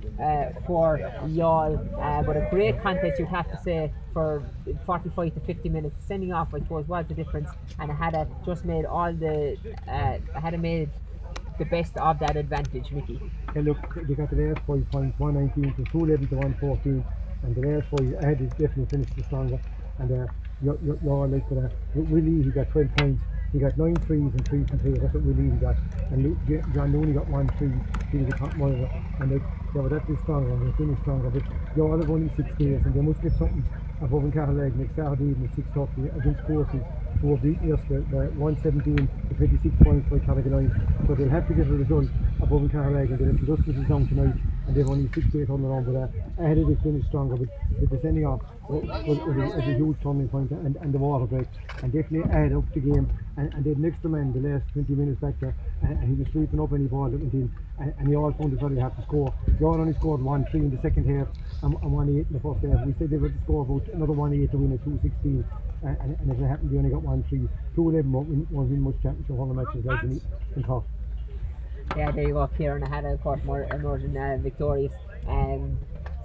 for Youghal, but a great contest, you'd have to say, for 45 to 50 minutes. Sending off, I suppose, was the difference, and Aghada just made Aghada made the best of that advantage. Mickey. Hey, look, they got the last 5 points, 119 to 211 to 114, and the last 5 Aghada definitely finished the stronger. And you're like that. Willie, he got 12 points. He got 9 threes and 3 from 3. That's what Willie got. And John Looney got 1 3. He was the top one of it. And that is stronger. They finished stronger. But you're have only 6 days, and they must get something above in Carragher next Saturday evening, 6:30 against Courses, who have beaten us with 117 to 26 points by Carragher. So they'll have to get a result above in Carragher, and they'll have to dust this down tonight. And they've only 6 days on their own, but ahead of it finished stronger. But the sending off was a huge turning point, and the water break, and definitely add up the game. And they had an extra man the last 20 minutes back there, and he was sweeping up any ball that went in, and they all found it very hard to score. They all only scored 1-3 in the second half and 1-8 in the first half. We said they were to score about another 1-8 to win a 2-16, and as it happened, they only got 1-3. 2-11 won't win much championship hurling matches like in Cork. Yeah, there you go, Kieran. I had a Cork Northern victorious.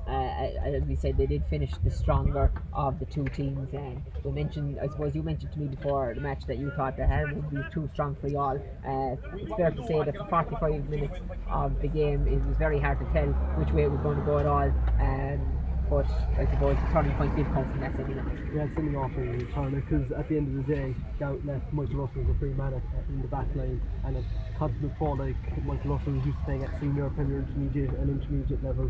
As we said, they did finish the stronger of the two teams. We mentioned, I suppose you mentioned to me before the match that you thought that Aghada would be too strong for Youghal. It's fair to say that for 45 minutes of the game, it was very hard to tell which way it was going to go at all. But I suppose the turning point did come from that sending off. Yeah, sending off in return, because at the end of the day, Gout left Michael Russell as a free man in the back line, and a constant fall like Michael Russell was used to playing at senior, premier, intermediate level.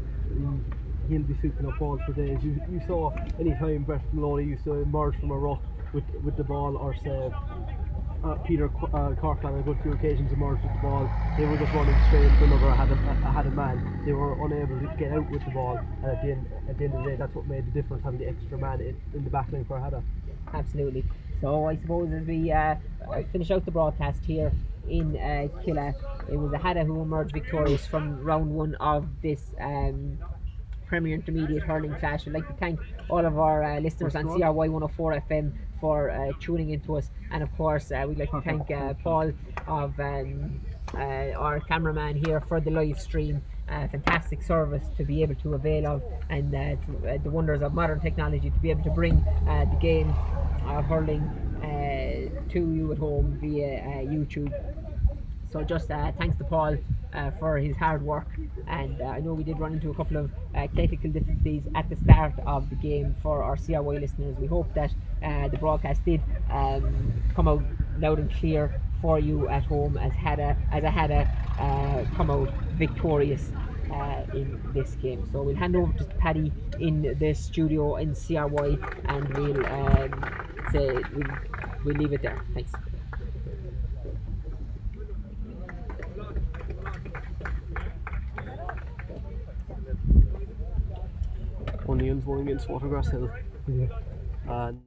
He'll be sweeping up balls for days. You saw any time Brett Maloney used to emerge from a ruck with the ball, or say Peter Cork on a good few occasions emerged with the ball, they were just running straight into another had a man. They were unable to get out with the ball, and at the end of the day, that's what made the difference, having the extra man in the back line for Aghada. Absolutely. So I suppose as we finish out the broadcast here in Killa, it was Aghada who emerged victorious from round 1 of this Premier Intermediate Hurling Clash. I'd like to thank all of our listeners on CRY 104 FM for tuning into us, and of course we'd like to thank Paul of our cameraman here for the live stream. Fantastic service to be able to avail of, and the wonders of modern technology to be able to bring the game of hurling to you at home via YouTube. So just thanks to Paul for his hard work, and I know we did run into a couple of technical difficulties at the start of the game for our CRY listeners. We hope that the broadcast did come out loud and clear for you at home, as Aghada come out victorious in this game. So we'll hand over to Paddy in the studio in CRY, and we'll leave it there. Thanks. O'Neill's running against Watergrass Hill. Yeah. And